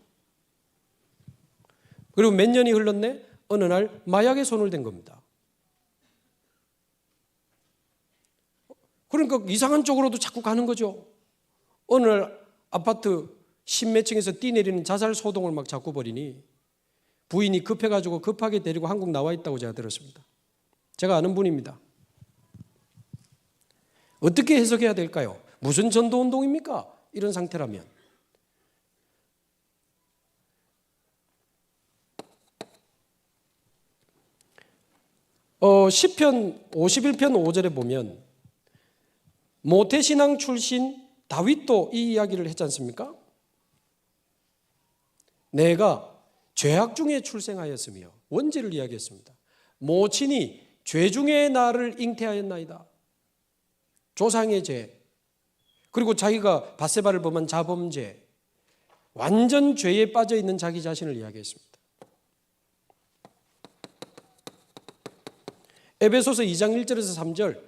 그리고 몇 년이 흘렀네? 어느 날 마약에 손을 댄 겁니다. 그러니까 이상한 쪽으로도 자꾸 가는 거죠. 어느 날 아파트 10몇 층에서 뛰내리는 자살 소동을 막 자꾸 벌이니 부인이 급해가지고 급하게 데리고 한국 나와 있다고 제가 들었습니다. 제가 아는 분입니다. 어떻게 해석해야 될까요? 무슨 전도운동입니까? 이런 상태라면. 시편 51편 5절에 보면 모태신앙 출신 다윗도 이 이야기를 했지 않습니까? 내가 죄악 중에 출생하였으며, 원죄를 이야기했습니다. 모친이 죄 중에 나를 잉태하였나이다. 조상의 죄, 그리고 자기가 밧세바를 범한 자범죄, 완전 죄에 빠져 있는 자기 자신을 이야기했습니다. 에베소서 2장 1절에서 3절,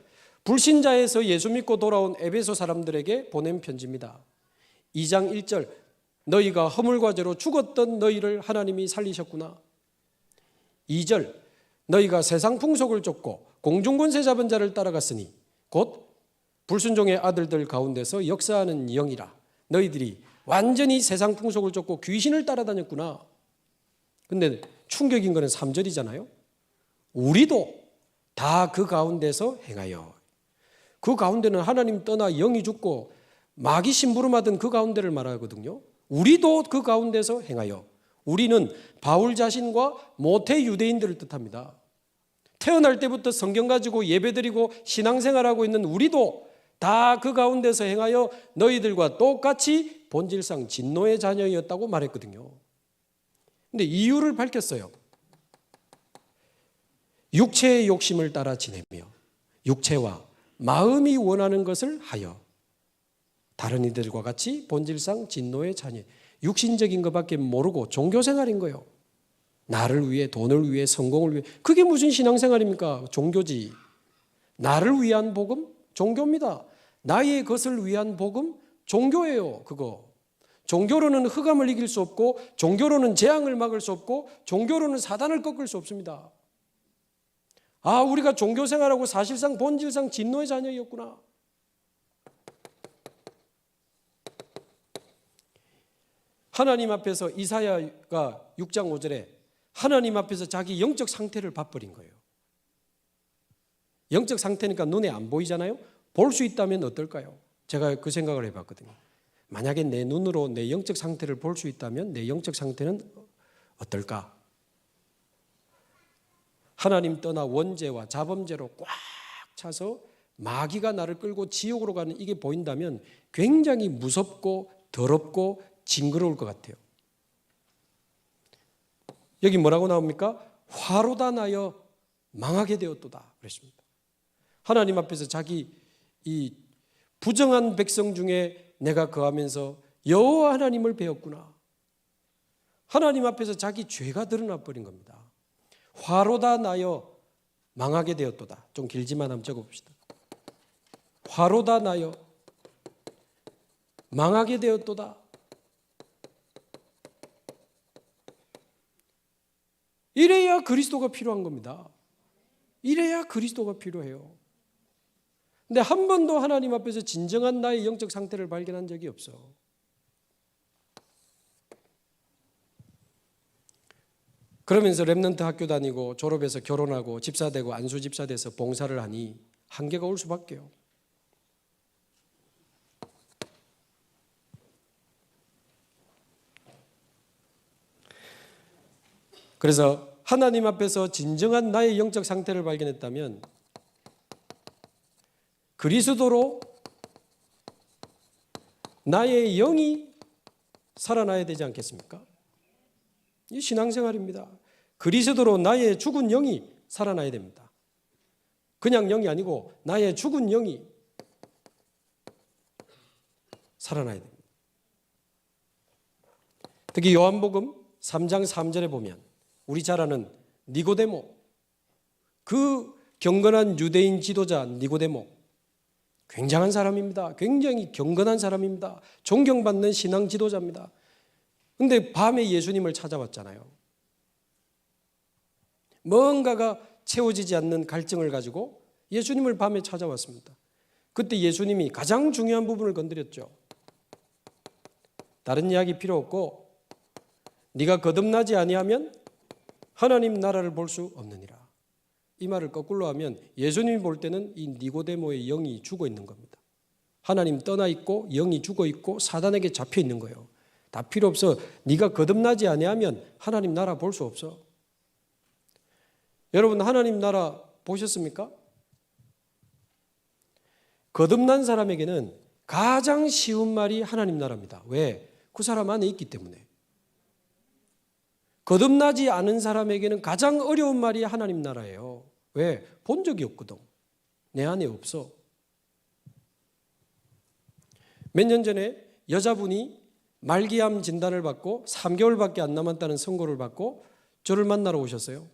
불신자에서 예수 믿고 돌아온 에베소 사람들에게 보낸 편지입니다. 2장 1절, 너희가 허물과 죄로 죽었던 너희를 하나님이 살리셨구나. 2절, 너희가 세상 풍속을 쫓고 공중권세 잡은 자를 따라갔으니 곧 불순종의 아들들 가운데서 역사하는 영이라. 너희들이 완전히 세상 풍속을 쫓고 귀신을 따라다녔구나. 근데 충격인 거는 3절이잖아요. 우리도 다 그 가운데서 행하여. 그 가운데는 하나님 떠나 영이 죽고 마귀 심부름하던 그 가운데를 말하거든요. 우리도 그 가운데서 행하여. 우리는 바울 자신과 모태 유대인들을 뜻합니다. 태어날 때부터 성경 가지고 예배드리고 신앙생활하고 있는 우리도 다 그 가운데서 행하여 너희들과 똑같이 본질상 진노의 자녀였다고 말했거든요. 근데 이유를 밝혔어요. 육체의 욕심을 따라 지내며 육체와 마음이 원하는 것을 하여 다른 이들과 같이 본질상 진노의 자녀, 육신적인 것밖에 모르고 종교생활인 거예요. 나를 위해, 돈을 위해, 성공을 위해. 그게 무슨 신앙생활입니까? 종교지. 나를 위한 복음? 종교입니다. 나의 것을 위한 복음? 종교예요. 그거. 종교로는 흑암을 이길 수 없고, 종교로는 재앙을 막을 수 없고, 종교로는 사단을 꺾을 수 없습니다. 아, 우리가 종교생활하고 사실상 본질상 진노의 자녀였구나. 하나님 앞에서 이사야가 6장 5절에 하나님 앞에서 자기 영적 상태를 봐버린 거예요. 영적 상태니까 눈에 안 보이잖아요. 볼 수 있다면 어떨까요? 제가 그 생각을 해봤거든요. 만약에 내 눈으로 내 영적 상태를 볼 수 있다면 내 영적 상태는 어떨까? 하나님 떠나 원죄와 자범죄로 꽉 차서 마귀가 나를 끌고 지옥으로 가는 이게 보인다면 굉장히 무섭고 더럽고 징그러울 것 같아요. 여기 뭐라고 나옵니까? 화로다 나여 망하게 되었도다 그랬습니다. 하나님 앞에서 자기 이 부정한 백성 중에 내가 거하면서 여호와 하나님을 배웠구나. 하나님 앞에서 자기 죄가 드러나 버린 겁니다. 화로다 나여 망하게 되었도다. 좀 길지만 한번 적어봅시다. 화로다 나여 망하게 되었도다. 이래야 그리스도가 필요한 겁니다. 이래야 그리스도가 필요해요. 근데 한 번도 하나님 앞에서 진정한 나의 영적 상태를 발견한 적이 없어. 그러면서 렘넌트 학교 다니고 졸업해서 결혼하고 집사 되고 안수 집사 돼서 봉사를 하니 한계가 올 수밖에요. 그래서 하나님 앞에서 진정한 나의 영적 상태를 발견했다면 그리스도로 나의 영이 살아나야 되지 않겠습니까? 이 신앙생활입니다. 그리스도로 나의 죽은 영이 살아나야 됩니다. 그냥 영이 아니고 나의 죽은 영이 살아나야 됩니다. 특히 요한복음 3장 3절에 보면 우리 잘 아는 니고데모, 그 경건한 유대인 지도자 니고데모, 굉장한 사람입니다. 굉장히 경건한 사람입니다. 존경받는 신앙 지도자입니다. 그런데 밤에 예수님을 찾아왔잖아요. 뭔가가 채워지지 않는 갈증을 가지고 예수님을 밤에 찾아왔습니다. 그때 예수님이 가장 중요한 부분을 건드렸죠. 다른 이야기 필요 없고 네가 거듭나지 아니하면 하나님 나라를 볼 수 없느니라. 이 말을 거꾸로 하면 예수님이 볼 때는 이 니고데모의 영이 죽어 있는 겁니다. 하나님 떠나 있고 영이 죽어 있고 사단에게 잡혀 있는 거예요. 다 필요 없어. 네가 거듭나지 아니하면 하나님 나라 볼 수 없어. 여러분 하나님 나라 보셨습니까? 거듭난 사람에게는 가장 쉬운 말이 하나님 나라입니다. 왜? 그 사람 안에 있기 때문에. 거듭나지 않은 사람에게는 가장 어려운 말이 하나님 나라예요. 왜? 본 적이 없거든. 내 안에 없어. 몇 년 전에 여자분이 말기암 진단을 받고 3개월밖에 안 남았다는 선고를 받고 저를 만나러 오셨어요.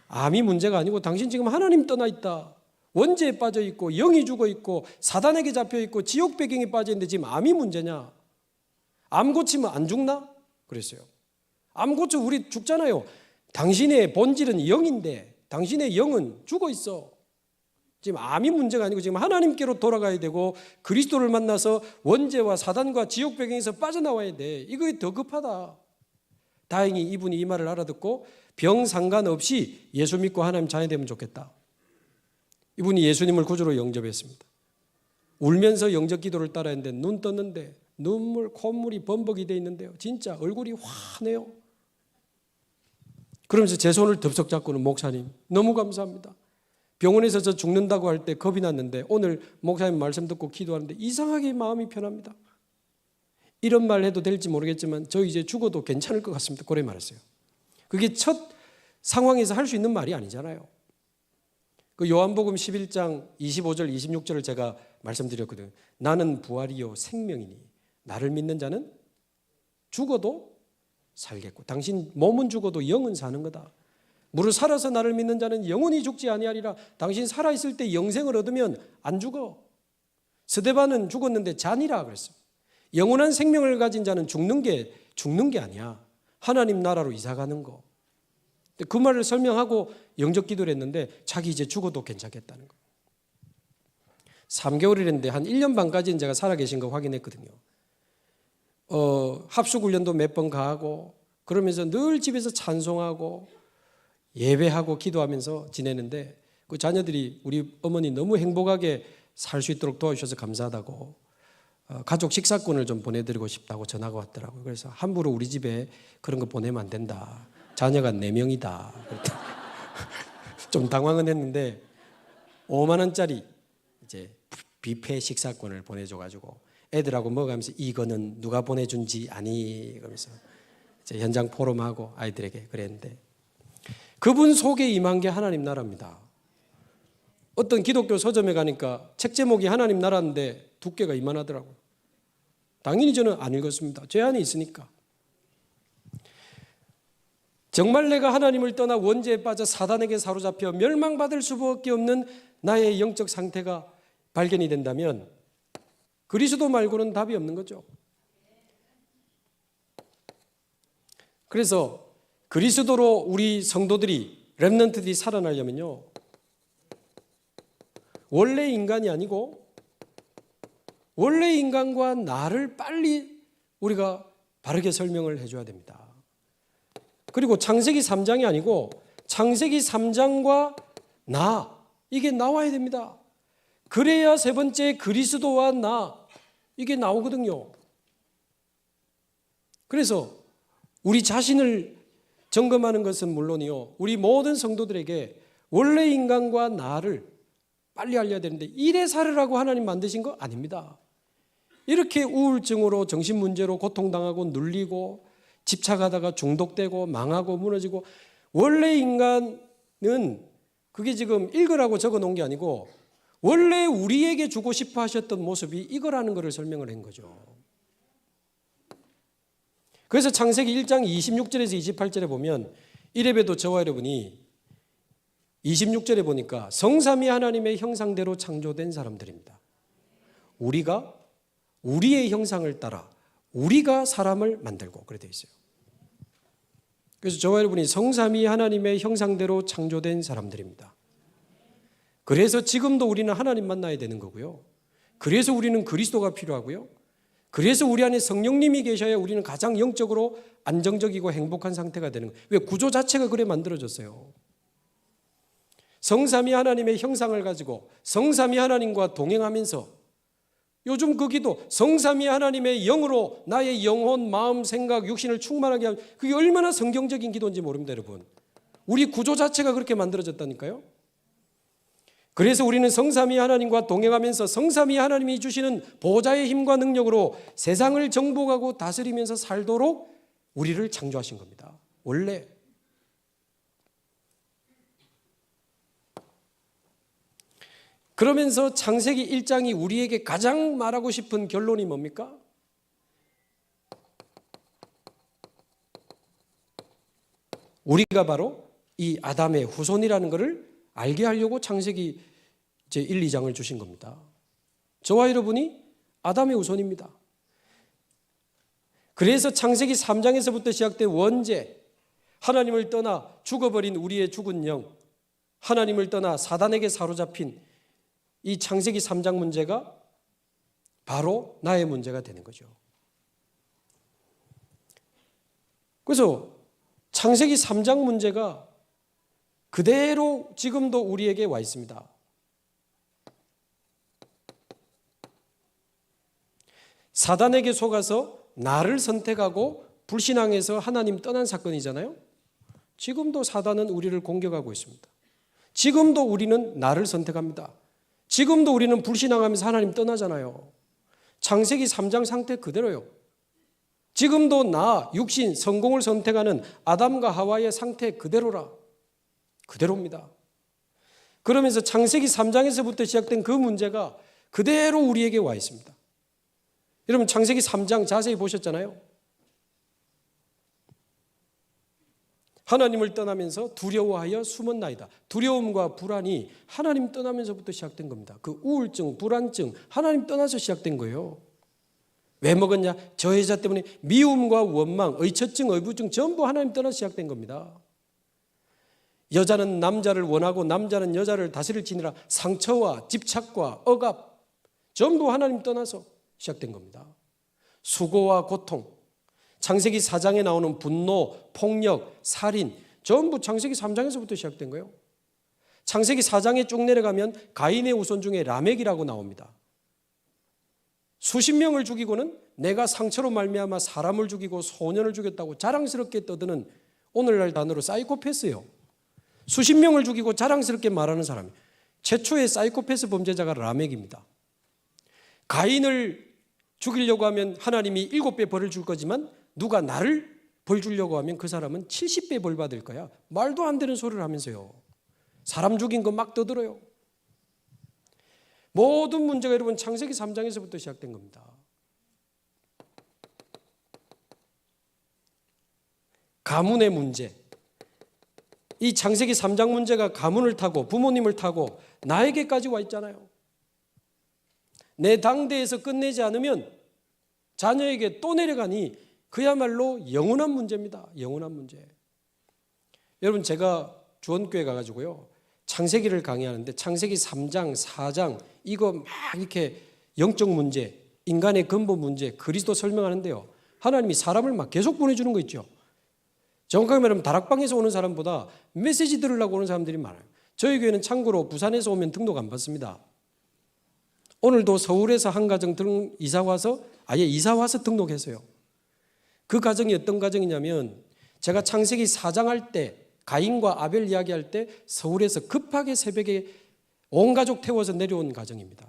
암이 문제가 아니고 당신 지금 하나님 떠나 있다. 원죄에 빠져 있고 영이 죽어 있고 사단에게 잡혀 있고 지옥 배경에 빠져 있는데 지금 암이 문제냐? 암 고치면 안 죽나? 그랬어요. 암 고쳐 우리 죽잖아요. 당신의 본질은 영인데 당신의 영은 죽어 있어. 지금 암이 문제가 아니고 지금 하나님께로 돌아가야 되고 그리스도를 만나서 원죄와 사단과 지옥 배경에서 빠져나와야 돼. 이거 더 급하다. 다행히 이분이 이 말을 알아듣고 병 상관없이 예수 믿고 하나님 자녀 되면 좋겠다. 이분이 예수님을 구주로 영접했습니다. 울면서 영접 기도를 따라 했는데 눈 떴는데 눈물, 콧물이 범벅이 돼 있는데요. 진짜 얼굴이 환해요. 그러면서 제 손을 덥석 잡고는 목사님 너무 감사합니다. 병원에서 저 죽는다고 할 때 겁이 났는데 오늘 목사님 말씀 듣고 기도하는데 이상하게 마음이 편합니다. 이런 말 해도 될지 모르겠지만 저 이제 죽어도 괜찮을 것 같습니다. 그래 말했어요. 그게 첫 상황에서 할 수 있는 말이 아니잖아요. 그 요한복음 11장 25절 26절을 제가 말씀드렸거든요. 나는 부활이요 생명이니 나를 믿는 자는 죽어도 살겠고 당신 몸은 죽어도 영은 사는 거다. 무릇 살아서 나를 믿는 자는 영원히 죽지 아니하리라. 당신 살아있을 때 영생을 얻으면 안 죽어. 스데반은 죽었는데 잔이라 그랬어요. 영원한 생명을 가진 자는 죽는 게 아니야. 하나님 나라로 이사가는 거. 그 말을 설명하고 영접 기도를 했는데 자기 이제 죽어도 괜찮겠다는 거. 3개월이랬는데 한 1년 반까지는 제가 살아계신 거 확인했거든요. 합숙훈련도 몇 번 가고 그러면서 늘 집에서 찬송하고 예배하고 기도하면서 지내는데 그 자녀들이 우리 어머니 너무 행복하게 살 수 있도록 도와주셔서 감사하다고 가족 식사권을 좀 보내드리고 싶다고 전화가 왔더라고요. 그래서 함부로 우리 집에 그런 거 보내면 안 된다. 자녀가 4명이다. 좀 당황은 했는데 5만 원짜리 이제 뷔페 식사권을 보내줘가지고 애들하고 먹으면서 이거는 누가 보내준지 아니 그러면서 이제 현장 포럼하고 아이들에게 그랬는데 그분 속에 임한 게 하나님 나라입니다. 어떤 기독교 서점에 가니까 책 제목이 하나님 나라인데 두께가 이만하더라고요. 당연히 저는 안 읽었습니다. 제 안에 있으니까. 정말 내가 하나님을 떠나 원죄에 빠져 사단에게 사로잡혀 멸망받을 수밖에 없는 나의 영적 상태가 발견이 된다면 그리스도 말고는 답이 없는 거죠. 그래서 그리스도로 우리 성도들이 렘넌트들이 살아나려면요, 원래 인간이 아니고 원래 인간과 나를 빨리 우리가 바르게 설명을 해줘야 됩니다. 그리고 창세기 3장이 아니고 창세기 3장과 나, 이게 나와야 됩니다. 그래야 세 번째 그리스도와 나, 이게 나오거든요. 그래서 우리 자신을 점검하는 것은 물론이요, 우리 모든 성도들에게 원래 인간과 나를 빨리 알려야 되는데 이래 살으라고 하나님 만드신 거 아닙니다. 이렇게 우울증으로 정신문제로 고통당하고 눌리고 집착하다가 중독되고 망하고 무너지고, 원래 인간은 그게 지금 읽으라고 적어놓은 게 아니고 원래 우리에게 주고 싶어 하셨던 모습이 이거라는 것을 설명을 한 거죠. 그래서 창세기 1장 26절에서 28절에 보면 이래봬도 저와 여러분이 26절에 보니까 성삼위 하나님의 형상대로 창조된 사람들입니다. 우리가 우리의 형상을 따라 우리가 사람을 만들고 그래 되어 있어요. 그래서 저와 여러분이 성삼위 하나님의 형상대로 창조된 사람들입니다. 그래서 지금도 우리는 하나님 만나야 되는 거고요. 그래서 우리는 그리스도가 필요하고요. 그래서 우리 안에 성령님이 계셔야 우리는 가장 영적으로 안정적이고 행복한 상태가 되는 거예요. 왜? 구조 자체가 그래 만들어졌어요. 성삼위 하나님의 형상을 가지고 성삼위 하나님과 동행하면서, 요즘 그 기도, 성삼위 하나님의 영으로 나의 영혼, 마음, 생각, 육신을 충만하게 하면, 그게 얼마나 성경적인 기도인지 모릅니다, 여러분. 우리 구조 자체가 그렇게 만들어졌다니까요. 그래서 우리는 성삼위 하나님과 동행하면서 성삼위 하나님이 주시는 보좌의 힘과 능력으로 세상을 정복하고 다스리면서 살도록 우리를 창조하신 겁니다. 원래. 그러면서 창세기 1장이 우리에게 가장 말하고 싶은 결론이 뭡니까? 우리가 바로 이 아담의 후손이라는 것을 알게 하려고 창세기 이제 1, 2장을 주신 겁니다. 저와 여러분이 아담의 후손입니다. 그래서 창세기 3장에서부터 시작된 원죄, 하나님을 떠나 죽어버린 우리의 죽은 영, 하나님을 떠나 사단에게 사로잡힌 이 창세기 3장 문제가 바로 나의 문제가 되는 거죠. 그래서 창세기 3장 문제가 그대로 지금도 우리에게 와 있습니다. 사단에게 속아서 나를 선택하고 불신앙해서 하나님 떠난 사건이잖아요. 지금도 사단은 우리를 공격하고 있습니다. 지금도 우리는 나를 선택합니다. 지금도 우리는 불신앙하면서 하나님 떠나잖아요. 창세기 3장 상태 그대로요. 지금도 나, 육신, 성공을 선택하는 아담과 하와의 상태 그대로라. 그대로입니다. 그러면서 창세기 3장에서부터 시작된 그 문제가 그대로 우리에게 와 있습니다. 여러분 창세기 3장 자세히 보셨잖아요. 하나님을 떠나면서 두려워하여 숨었나이다. 두려움과 불안이 하나님 떠나면서부터 시작된 겁니다. 그 우울증, 불안증, 하나님 떠나서 시작된 거예요. 왜 먹었냐? 저 여자 때문에 미움과 원망, 의처증, 의부증 전부 하나님 떠나서 시작된 겁니다. 여자는 남자를 원하고 남자는 여자를 다스릴지니라 상처와 집착과 억압 전부 하나님 떠나서 시작된 겁니다. 수고와 고통, 창세기 4장에 나오는 분노, 폭력, 살인 전부 창세기 3장에서부터 시작된 거예요. 창세기 4장에 쭉 내려가면 가인의 후손 중에 라멕이라고 나옵니다. 수십 명을 죽이고는 내가 상처로 말미암아 사람을 죽이고 소년을 죽였다고 자랑스럽게 떠드는 오늘날 단어로 사이코패스예요. 수십 명을 죽이고 자랑스럽게 말하는 사람이 최초의 사이코패스 범죄자가 라멕입니다. 가인을 죽이려고 하면 하나님이 7배 벌을 줄 거지만 누가 나를 벌 주려고 하면 그 사람은 70배 벌 받을 거야. 말도 안 되는 소리를 하면서요. 사람 죽인 거 막 떠들어요. 모든 문제가 여러분 창세기 3장에서부터 시작된 겁니다. 가문의 문제. 이 창세기 3장 문제가 가문을 타고 부모님을 타고 나에게까지 와 있잖아요. 내 당대에서 끝내지 않으면 자녀에게 또 내려가니 그야말로 영원한 문제입니다. 영원한 문제. 여러분 제가 주원교회 가가지고요. 창세기를 강의하는데 창세기 3장, 4장 이거 막 이렇게 영적 문제, 인간의 근본 문제, 그리스도 설명하는데요. 하나님이 사람을 막 계속 보내주는 거 있죠. 정확하게 말하면 다락방에서 오는 사람보다 메시지 들으려고 오는 사람들이 많아요. 저희 교회는 참고로 부산에서 오면 등록 안 받습니다. 오늘도 서울에서 한 가정 이사 와서 등록했어요. 그 가정이 어떤 가정이냐면 제가 창세기 4장 할 때 가인과 아벨 이야기할 때 서울에서 급하게 새벽에 온 가족 태워서 내려온 가정입니다.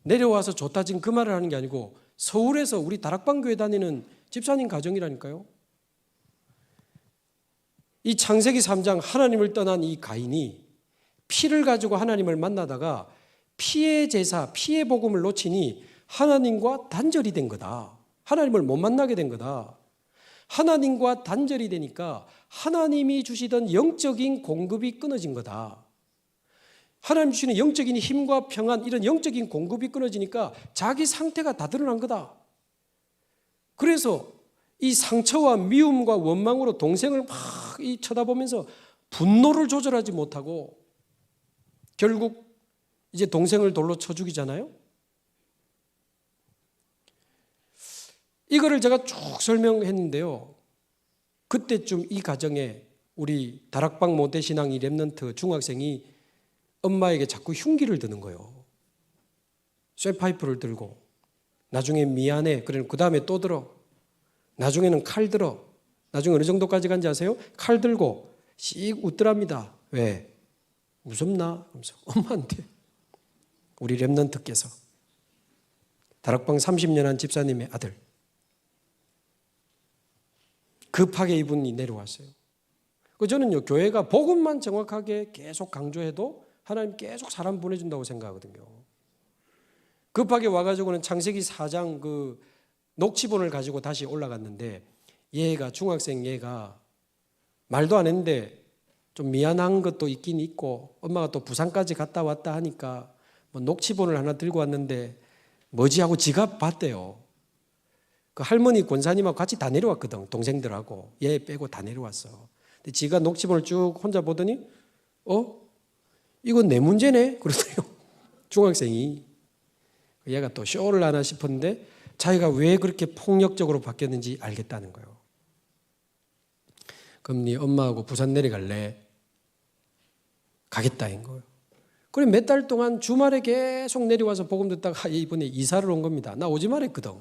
내려와서 좋다 지금 그 말을 하는 게 아니고 서울에서 우리 다락방 교회 다니는 집사님 가정이라니까요. 이 창세기 3장 하나님을 떠난 이 가인이 피를 가지고 하나님을 만나다가 피의 제사, 피의 복음을 놓치니 하나님과 단절이 된 거다. 하나님을 못 만나게 된 거다. 하나님과 단절이 되니까 하나님이 주시던 영적인 공급이 끊어진 거다. 하나님 주시는 영적인 힘과 평안 이런 영적인 공급이 끊어지니까 자기 상태가 다 드러난 거다. 그래서 이 상처와 미움과 원망으로 동생을 막 쳐다보면서 분노를 조절하지 못하고 결국 이제 동생을 돌로 쳐 죽이잖아요. 이거를 제가 쭉 설명했는데요. 그때쯤 이 가정에 우리 다락방 모태신앙 이 랩런트 중학생이 엄마에게 자꾸 흉기를 드는 거예요. 쇠파이프를 들고 나중에 미안해. 그러면 그 다음에 또 들어. 나중에는 칼 들어. 나중에 어느 정도까지 간지 아세요? 칼 들고 씩 웃더랍니다. 왜? 무섭나? 그러면서 엄마한테. 우리 랩런트께서 다락방 30년 한 집사님의 아들. 급하게 이분이 내려왔어요. 저는요, 교회가 복음만 정확하게 계속 강조해도 하나님 계속 사람 보내준다고 생각하거든요. 급하게 와가지고는 창세기 4장 그 녹취본을 가지고 다시 올라갔는데 얘가 중학생 얘가 말도 안 했는데 좀 미안한 것도 있긴 있고 엄마가 또 부산까지 갔다 왔다 하니까 뭐 녹취본을 하나 들고 왔는데 뭐지 하고 지가 봤대요. 그 할머니 권사님하고 같이 다 내려왔거든. 동생들하고 얘 빼고 다 내려왔어. 근데 지가 녹취본을 쭉 혼자 보더니 이건 내 문제네 그러더래요. 중학생이. 얘가 또 쇼를 하나 싶었는데 자기가 왜 그렇게 폭력적으로 바뀌었는지 알겠다는 거예요. 그럼 네 엄마하고 부산 내려갈래? 가겠다인 거예요. 그래 몇 달 동안 주말에 계속 내려와서 복음 듣다가 이번에 이사를 온 겁니다. 나 오지 말했거든.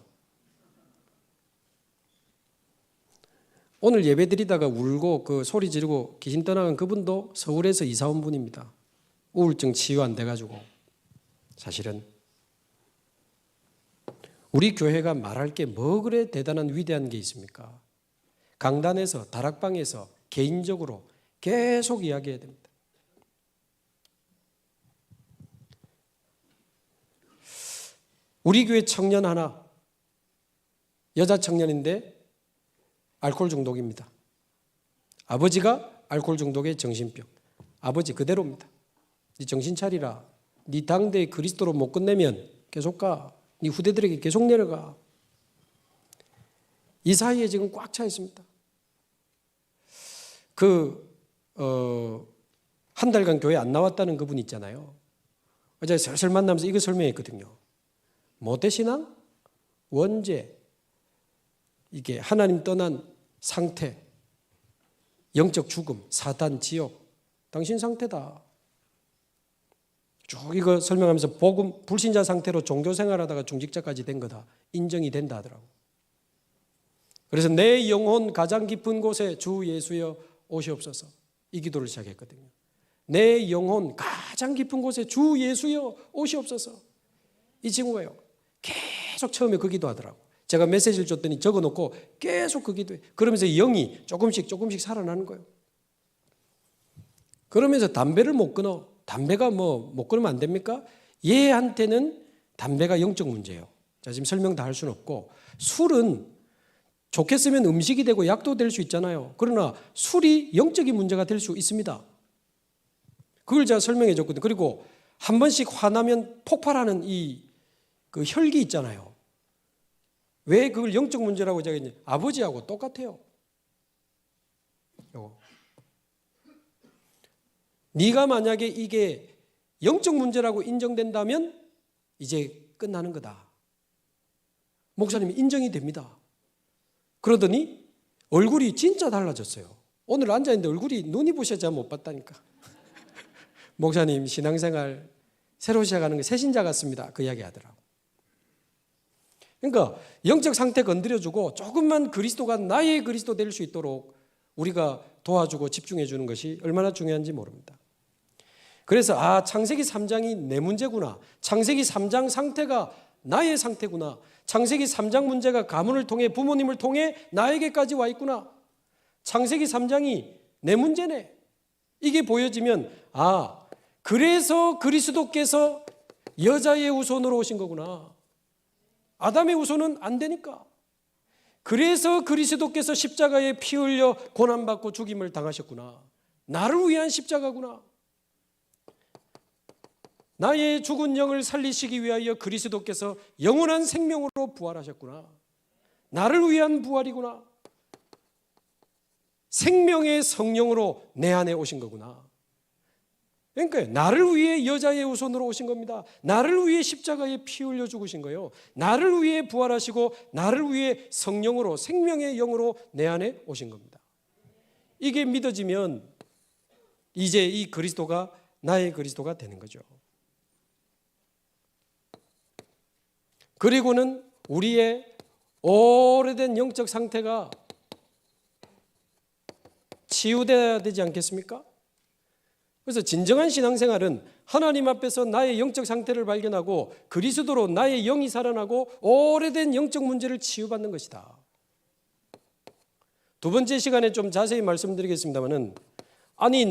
오늘 예배 드리다가 울고 그 소리 지르고 귀신 떠나간 그분도 서울에서 이사 온 분입니다. 우울증 치유 안 돼가지고. 사실은 우리 교회가 말할 게 뭐 그래 대단한 위대한 게 있습니까? 강단에서 다락방에서 개인적으로 계속 이야기해야 됩니다. 우리 교회 청년 하나 여자 청년인데 알코올 중독입니다. 아버지가 알코올 중독의 정신병. 아버지 그대로입니다. 네 정신 차리라. 네 당대에 그리스도로 못 끝내면 계속 가. 네 후대들에게 계속 내려가. 이 사이에 지금 꽉 차 있습니다. 한 달간 교회 안 나왔다는 그분 있잖아요. 어제 슬슬 만나면서 이거 설명했거든요. 모태신앙, 원죄, 이게 하나님 떠난 상태, 영적 죽음, 사단, 지옥, 당신 상태다. 쭉 이거 설명하면서 복음, 불신자 상태로 종교 생활하다가 중직자까지 된 거다. 인정이 된다 하더라고. 그래서 내 영혼 가장 깊은 곳에 주 예수여 오시옵소서 이 기도를 시작했거든요. 내 영혼 가장 깊은 곳에 주 예수여 오시옵소서. 이 친구가요 계속 처음에 그 기도하더라고. 제가 메시지를 줬더니 적어놓고 계속 그 기도해. 그러면서 영이 조금씩 살아나는 거예요. 그러면서 담배를 못 끊어. 담배가 못 끊으면 안 됩니까? 얘한테는 담배가 영적 문제예요. 자, 지금 설명 다 할 수는 없고, 술은 좋겠으면 음식이 되고 약도 될 수 있잖아요. 그러나 술이 영적인 문제가 될 수 있습니다. 그걸 제가 설명해 줬거든요. 그리고 한 번씩 화나면 폭발하는 그 혈기 있잖아요. 왜 그걸 영적 문제라고 제가 했냐? 아버지하고 똑같아요. 요거. 네가 만약에 이게 영적 문제라고 인정된다면 이제 끝나는 거다. 목사님이 인정이 됩니다. 그러더니 얼굴이 진짜 달라졌어요. 오늘 앉아있는데 얼굴이 눈이 부셔져 못 봤다니까. 목사님 신앙생활 새로 시작하는 게 새신자 같습니다. 그 이야기 하더라고. 그러니까 영적 상태 건드려주고 조금만 그리스도가 나의 그리스도 될 수 있도록 우리가 도와주고 집중해 주는 것이 얼마나 중요한지 모릅니다. 그래서 창세기 3장이 내 문제구나. 창세기 3장 상태가 나의 상태구나. 창세기 3장 문제가 가문을 통해 부모님을 통해 나에게까지 와 있구나. 창세기 3장이 내 문제네. 이게 보여지면 그래서 그리스도께서 여자의 후손으로 오신 거구나. 아담의 후손은 안 되니까. 그래서 그리스도께서 십자가에 피 흘려 고난받고 죽임을 당하셨구나. 나를 위한 십자가구나. 나의 죽은 영을 살리시기 위하여 그리스도께서 영원한 생명으로 부활하셨구나. 나를 위한 부활이구나. 생명의 성령으로 내 안에 오신 거구나. 그러니까 나를 위해 여자의 후손으로 오신 겁니다. 나를 위해 십자가에 피 흘려 죽으신 거예요. 나를 위해 부활하시고 나를 위해 성령으로 생명의 영으로 내 안에 오신 겁니다. 이게 믿어지면 이제 이 그리스도가 나의 그리스도가 되는 거죠. 그리고는 우리의 오래된 영적 상태가 치유되어야 되지 않겠습니까? 그래서 진정한 신앙생활은 하나님 앞에서 나의 영적 상태를 발견하고 그리스도로 나의 영이 살아나고 오래된 영적 문제를 치유받는 것이다. 두 번째 시간에 좀 자세히 말씀드리겠습니다만은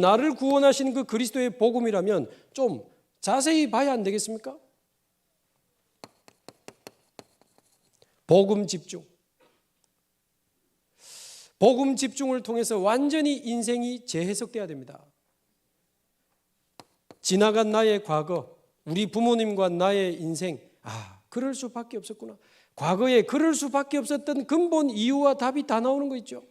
나를 구원하신 그 그리스도의 복음이라면 좀 자세히 봐야 안 되겠습니까? 복음 집중. 복음 집중을 통해서 완전히 인생이 재해석돼야 됩니다. 지나간 나의 과거, 우리 부모님과 나의 인생, 그럴 수밖에 없었구나. 과거에 그럴 수밖에 없었던 근본 이유와 답이 다 나오는 거 있죠.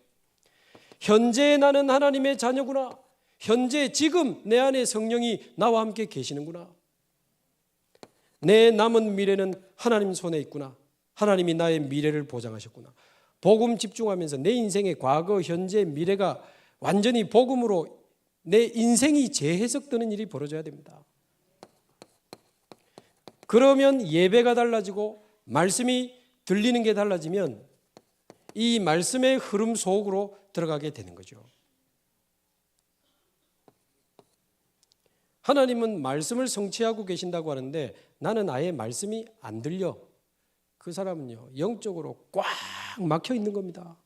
현재 나는 하나님의 자녀구나. 현재 지금 내 안에 성령이 나와 함께 계시는구나. 내 남은 미래는 하나님 손에 있구나. 하나님이 나의 미래를 보장하셨구나. 복음 집중하면서 내 인생의 과거, 현재, 미래가 완전히 복음으로 내 인생이 재해석되는 일이 벌어져야 됩니다. 그러면 예배가 달라지고 말씀이 들리는 게 달라지면 이 말씀의 흐름 속으로 들어가게 되는 거죠. 하나님은 말씀을 성취하고 계신다고 하는데 나는 아예 말씀이 안 들려. 그 사람은요, 영적으로 꽉 막혀 있는 겁니다.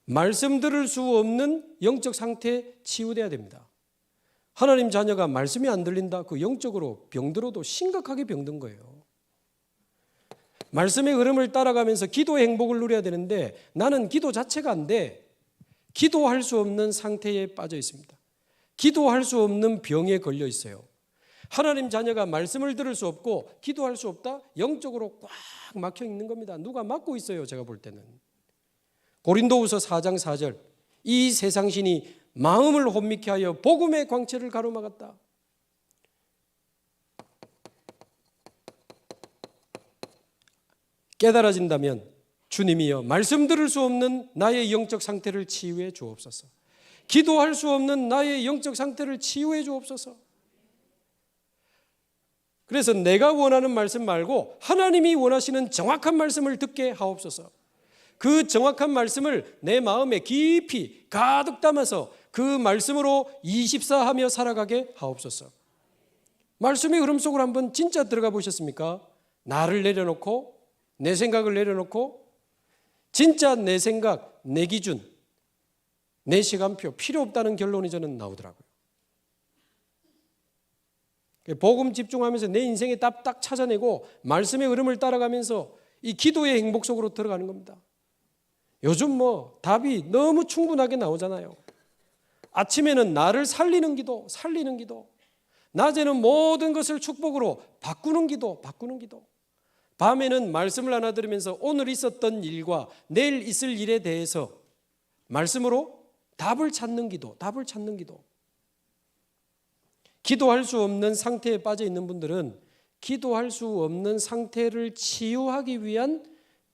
말씀 들을 수 없는 영적 상태에 치유돼야 됩니다. 하나님 자녀가 말씀이 안 들린다, 그 영적으로 병들어도 심각하게 병든 거예요. 말씀의 흐름을 따라가면서 기도의 행복을 누려야 되는데 나는 기도 자체가 안 돼. 기도할 수 없는 상태에 빠져 있습니다. 기도할 수 없는 병에 걸려 있어요. 하나님 자녀가 말씀을 들을 수 없고 기도할 수 없다? 영적으로 꽉 막혀 있는 겁니다. 누가 막고 있어요, 제가 볼 때는. 고린도후서 4장 4절, 이 세상신이 마음을 혼미케 하여 복음의 광채를 가로막았다. 깨달아진다면 주님이여 말씀 들을 수 없는 나의 영적 상태를 치유해 주옵소서. 기도할 수 없는 나의 영적 상태를 치유해 주옵소서. 그래서 내가 원하는 말씀 말고 하나님이 원하시는 정확한 말씀을 듣게 하옵소서. 그 정확한 말씀을 내 마음에 깊이 가득 담아서 그 말씀으로 24하며 살아가게 하옵소서. 말씀의 흐름 속으로 한번 진짜 들어가 보셨습니까? 나를 내려놓고 내 생각을 내려놓고 진짜 내 생각, 내 기준, 내 시간표 필요 없다는 결론이 저는 나오더라고요. 복음 집중하면서 내 인생의 답 딱 찾아내고 말씀의 흐름을 따라가면서 이 기도의 행복 속으로 들어가는 겁니다. 요즘 답이 너무 충분하게 나오잖아요. 아침에는 나를 살리는 기도, 살리는 기도. 낮에는 모든 것을 축복으로 바꾸는 기도, 바꾸는 기도. 밤에는 말씀을 하나 들으면서 오늘 있었던 일과 내일 있을 일에 대해서 말씀으로 답을 찾는 기도, 답을 찾는 기도. 기도할 수 없는 상태에 빠져 있는 분들은 기도할 수 없는 상태를 치유하기 위한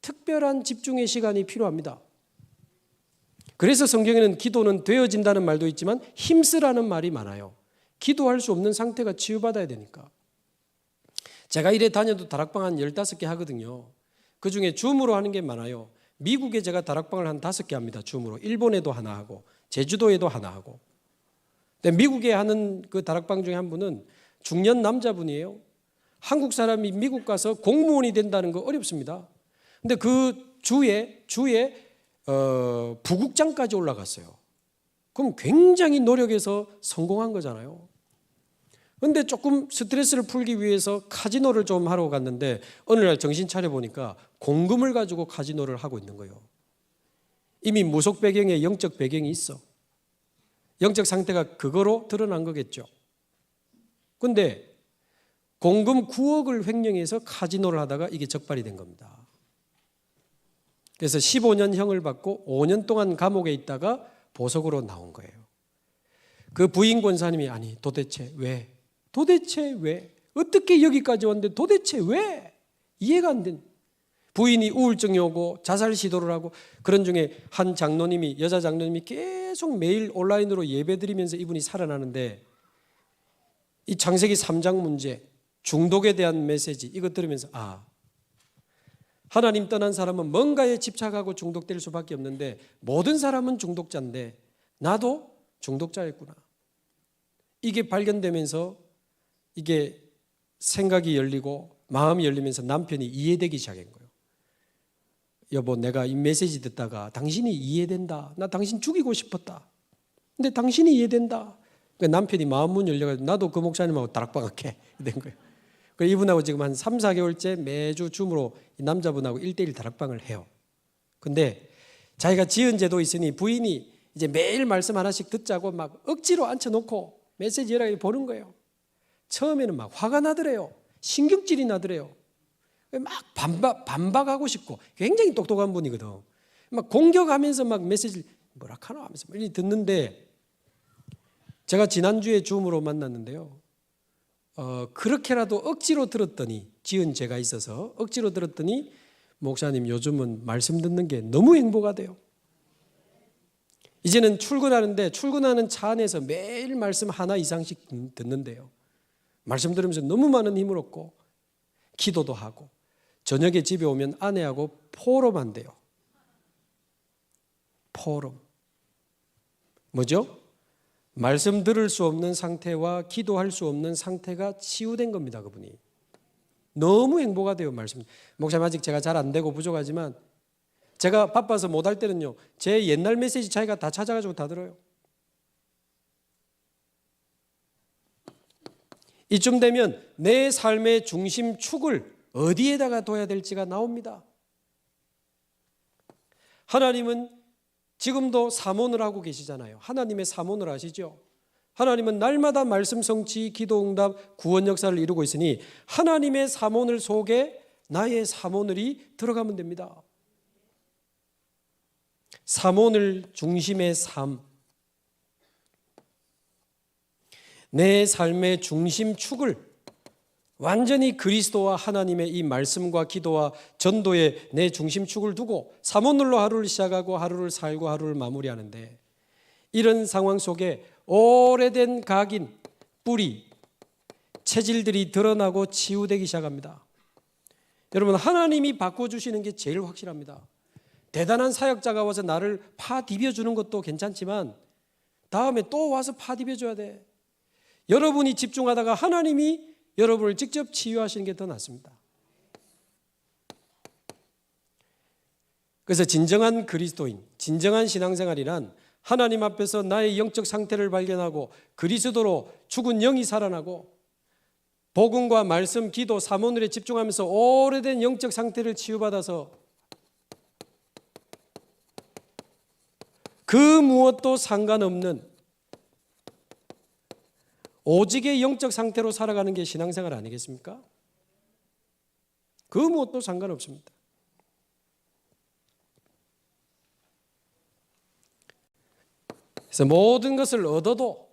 특별한 집중의 시간이 필요합니다. 그래서 성경에는 기도는 되어진다는 말도 있지만 힘쓰라는 말이 많아요. 기도할 수 없는 상태가 치유받아야 되니까. 제가 이래 다녀도 다락방 한 15개 하거든요. 그중에 줌으로 하는 게 많아요. 미국에 제가 다락방을 한 5개 합니다. 줌으로. 일본에도 하나 하고 제주도에도 하나 하고. 근데 미국에 하는 그 다락방 중에 한 분은 중년 남자분이에요. 한국 사람이 미국 가서 공무원이 된다는 거 어렵습니다. 근데 그 주에 부국장까지 올라갔어요. 그럼 굉장히 노력해서 성공한 거잖아요. 그런데 조금 스트레스를 풀기 위해서 카지노를 좀 하러 갔는데 어느 날 정신 차려보니까 공금을 가지고 카지노를 하고 있는 거예요. 이미 무속 배경에 영적 배경이 있어. 영적 상태가 그거로 드러난 거겠죠. 그런데 공금 9억을 횡령해서 카지노를 하다가 이게 적발이 된 겁니다. 그래서 15년형을 받고 5년 동안 감옥에 있다가 보석으로 나온 거예요. 그 부인 권사님이 아니 도대체 왜? 도대체 왜? 어떻게 여기까지 왔는데 도대체 왜? 이해가 안 된. 부인이 우울증이 오고 자살 시도를 하고 그런 중에 한 장로님이 여자 장로님이 계속 매일 온라인으로 예배드리면서 이분이 살아나는데 이 창세기 3장 문제 중독에 대한 메시지 이거 들으면서 하나님 떠난 사람은 뭔가에 집착하고 중독될 수밖에 없는데 모든 사람은 중독자인데 나도 중독자였구나. 이게 발견되면서 이게 생각이 열리고 마음이 열리면서 남편이 이해되기 시작한 거예요. 여보 내가 이 메시지 듣다가 당신이 이해된다. 나 당신 죽이고 싶었다. 근데 당신이 이해된다. 그러니까 남편이 마음 문 열려가지고 나도 그 목사님하고 다락방학해 된 거예요. 그래서 이분하고 지금 한 3, 4개월째 매주 줌으로 이 남자분하고 1:1 다락방을 해요. 근데 자기가 지은 죄도 있으니 부인이 이제 매일 말씀 하나씩 듣자고 막 억지로 앉혀놓고 메시지 여러 개 보는 거예요. 처음에는 막 화가 나더래요. 신경질이 나더래요. 막 반박하고 싶고 굉장히 똑똑한 분이거든. 막 공격하면서 막 메시지를 뭐라 하나 하면서 막 듣는데 제가 지난주에 줌으로 만났는데요. 그렇게라도 억지로 들었더니 지은 죄가 있어서 억지로 들었더니 목사님 요즘은 말씀 듣는 게 너무 행복하대요. 이제는 출근하는데 출근하는 차 안에서 매일 말씀 하나 이상씩 듣는데요. 말씀 들으면서 너무 많은 힘을 얻고 기도도 하고 저녁에 집에 오면 아내하고 포럼한대요. 포럼. 뭐죠? 말씀 들을 수 없는 상태와 기도할 수 없는 상태가 치유된 겁니다. 그분이. 너무 행복하대요. 말씀. 목사님 아직 제가 잘 안 되고 부족하지만 제가 바빠서 못할 때는요. 제 옛날 메시지 자기가 다 찾아가지고 다 들어요. 이쯤 되면 내 삶의 중심축을 어디에다가 둬야 될지가 나옵니다. 하나님은 지금도 사모를 하고 계시잖아요. 하나님의 사모를 아시죠? 하나님은 날마다 말씀 성취, 기도 응답, 구원 역사를 이루고 있으니 하나님의 사모를 속에 나의 사모늘이 들어가면 됩니다. 사모늘 중심의 삶. 내 삶의 중심축을 완전히 그리스도와 하나님의 이 말씀과 기도와 전도에 내 중심축을 두고 사모늘로 하루를 시작하고 하루를 살고 하루를 마무리하는데 이런 상황 속에 오래된 각인, 뿌리, 체질들이 드러나고 치유되기 시작합니다. 여러분 하나님이 바꿔주시는 게 제일 확실합니다. 대단한 사역자가 와서 나를 파 디벼주는 것도 괜찮지만 다음에 또 와서 파디벼줘야 돼. 여러분이 집중하다가 하나님이 여러분을 직접 치유하시는 게 더 낫습니다. 그래서 진정한 그리스도인, 진정한 신앙생활이란 하나님 앞에서 나의 영적 상태를 발견하고 그리스도로 죽은 영이 살아나고 복음과 말씀, 기도, 사모늘에 집중하면서 오래된 영적 상태를 치유받아서 그 무엇도 상관없는 오직의 영적 상태로 살아가는 게 신앙생활 아니겠습니까? 그 무엇도 상관없습니다. 그래서 모든 것을 얻어도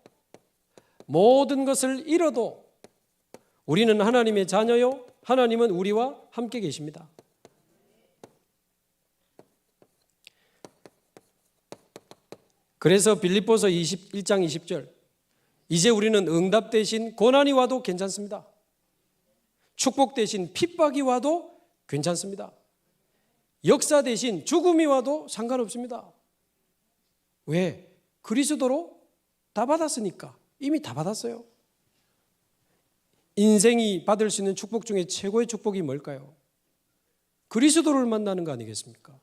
모든 것을 잃어도 우리는 하나님의 자녀요, 하나님은 우리와 함께 계십니다. 그래서 빌립보서 1장 20절, 이제 우리는 응답 대신 고난이 와도 괜찮습니다. 축복 대신 핍박이 와도 괜찮습니다. 역사 대신 죽음이 와도 상관없습니다. 왜? 그리스도로 다 받았으니까. 이미 다 받았어요. 인생이 받을 수 있는 축복 중에 최고의 축복이 뭘까요? 그리스도를 만나는 거 아니겠습니까?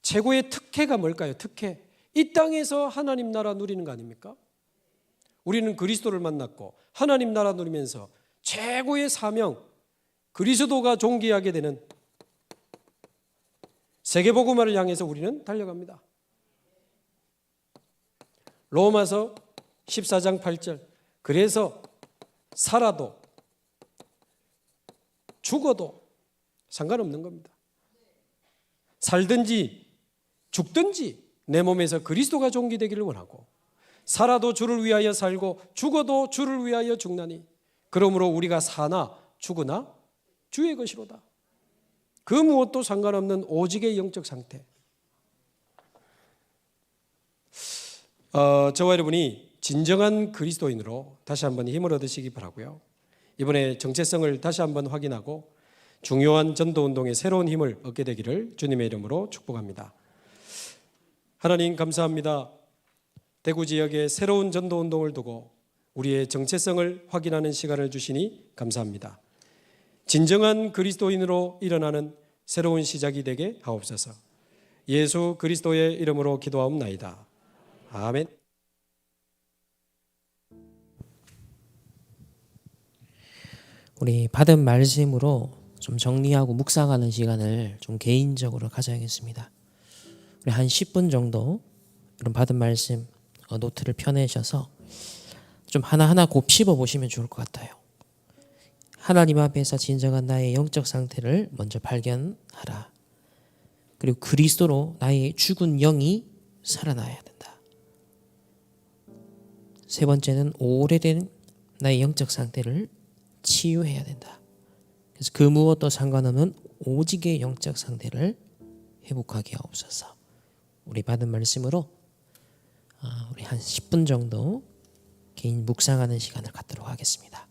최고의 특혜가 뭘까요? 특혜. 이 땅에서 하나님 나라 누리는 거 아닙니까? 우리는 그리스도를 만났고 하나님 나라 누리면서 최고의 사명, 그리스도가 존귀하게 되는 세계복음화를 향해서 우리는 달려갑니다. 로마서 14장 8절, 그래서 살아도 죽어도 상관없는 겁니다. 살든지 죽든지 내 몸에서 그리스도가 존귀되기를 원하고, 살아도 주를 위하여 살고 죽어도 주를 위하여 죽나니 그러므로 우리가 사나 죽으나 주의 것이로다. 그 무엇도 상관없는 오직의 영적 상태. 저와 여러분이 진정한 그리스도인으로 다시 한번 힘을 얻으시기 바라고요. 이번에 정체성을 다시 한번 확인하고 중요한 전도운동의 새로운 힘을 얻게 되기를 주님의 이름으로 축복합니다. 하나님 감사합니다. 대구 지역에 새로운 전도운동을 두고 우리의 정체성을 확인하는 시간을 주시니 감사합니다. 진정한 그리스도인으로 일어나는 새로운 시작이 되게 하옵소서. 예수 그리스도의 이름으로 기도하옵나이다. 아멘. 우리 받은 말씀으로 좀 정리하고 묵상하는 시간을 좀 개인적으로 가져야겠습니다. 우리 한 10분 정도 이런 받은 말씀 노트를 펴내셔서 좀 하나하나 곱씹어 보시면 좋을 것 같아요. 하나님 앞에서 진정한 나의 영적 상태를 먼저 발견하라. 그리고 그리스도로 나의 죽은 영이 살아나야 된다. 세 번째는 오래된 나의 영적 상태를 치유해야 된다. 그래서 그 무엇도 상관없는 오직의 영적 상태를 회복하게 하옵소서. 우리 받은 말씀으로 우리 한 10분 정도 개인 묵상하는 시간을 갖도록 하겠습니다.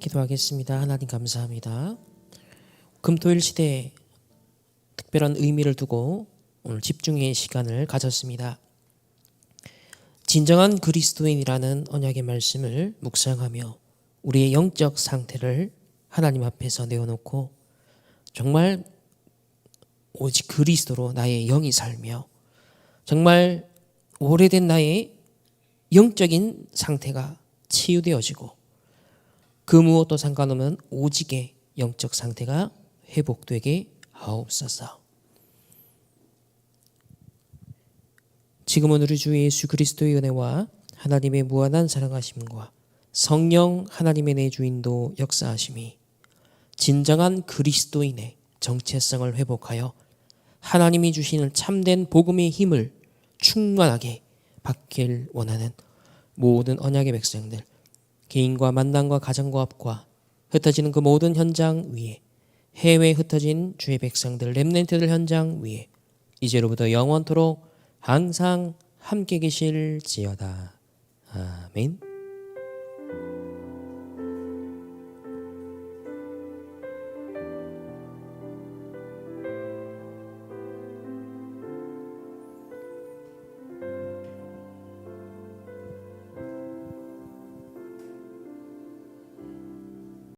기도하겠습니다. 하나님 감사합니다. 금토일 시대에 특별한 의미를 두고 오늘 집중의 시간을 가졌습니다. 진정한 그리스도인이라는 언약의 말씀을 묵상하며 우리의 영적 상태를 하나님 앞에서 내어놓고 정말 오직 그리스도로 나의 영이 살며 정말 오래된 나의 영적인 상태가 치유되어지고 그 무엇도 상관없는 오직의 영적 상태가 회복되게 하옵소서. 지금은 우리 주 예수 그리스도의 은혜와 하나님의 무한한 사랑하심과 성령 하나님의 내주인도 역사하심이 진정한 그리스도인의 정체성을 회복하여 하나님이 주시는 참된 복음의 힘을 충만하게 받길 원하는 모든 언약의 백성들, 개인과 만남과 가정과 합과 흩어지는 그 모든 현장 위에, 해외에 흩어진 주의 백성들 렘넌트들 현장 위에 이제로부터 영원토록 항상 함께 계실지어다. 아멘.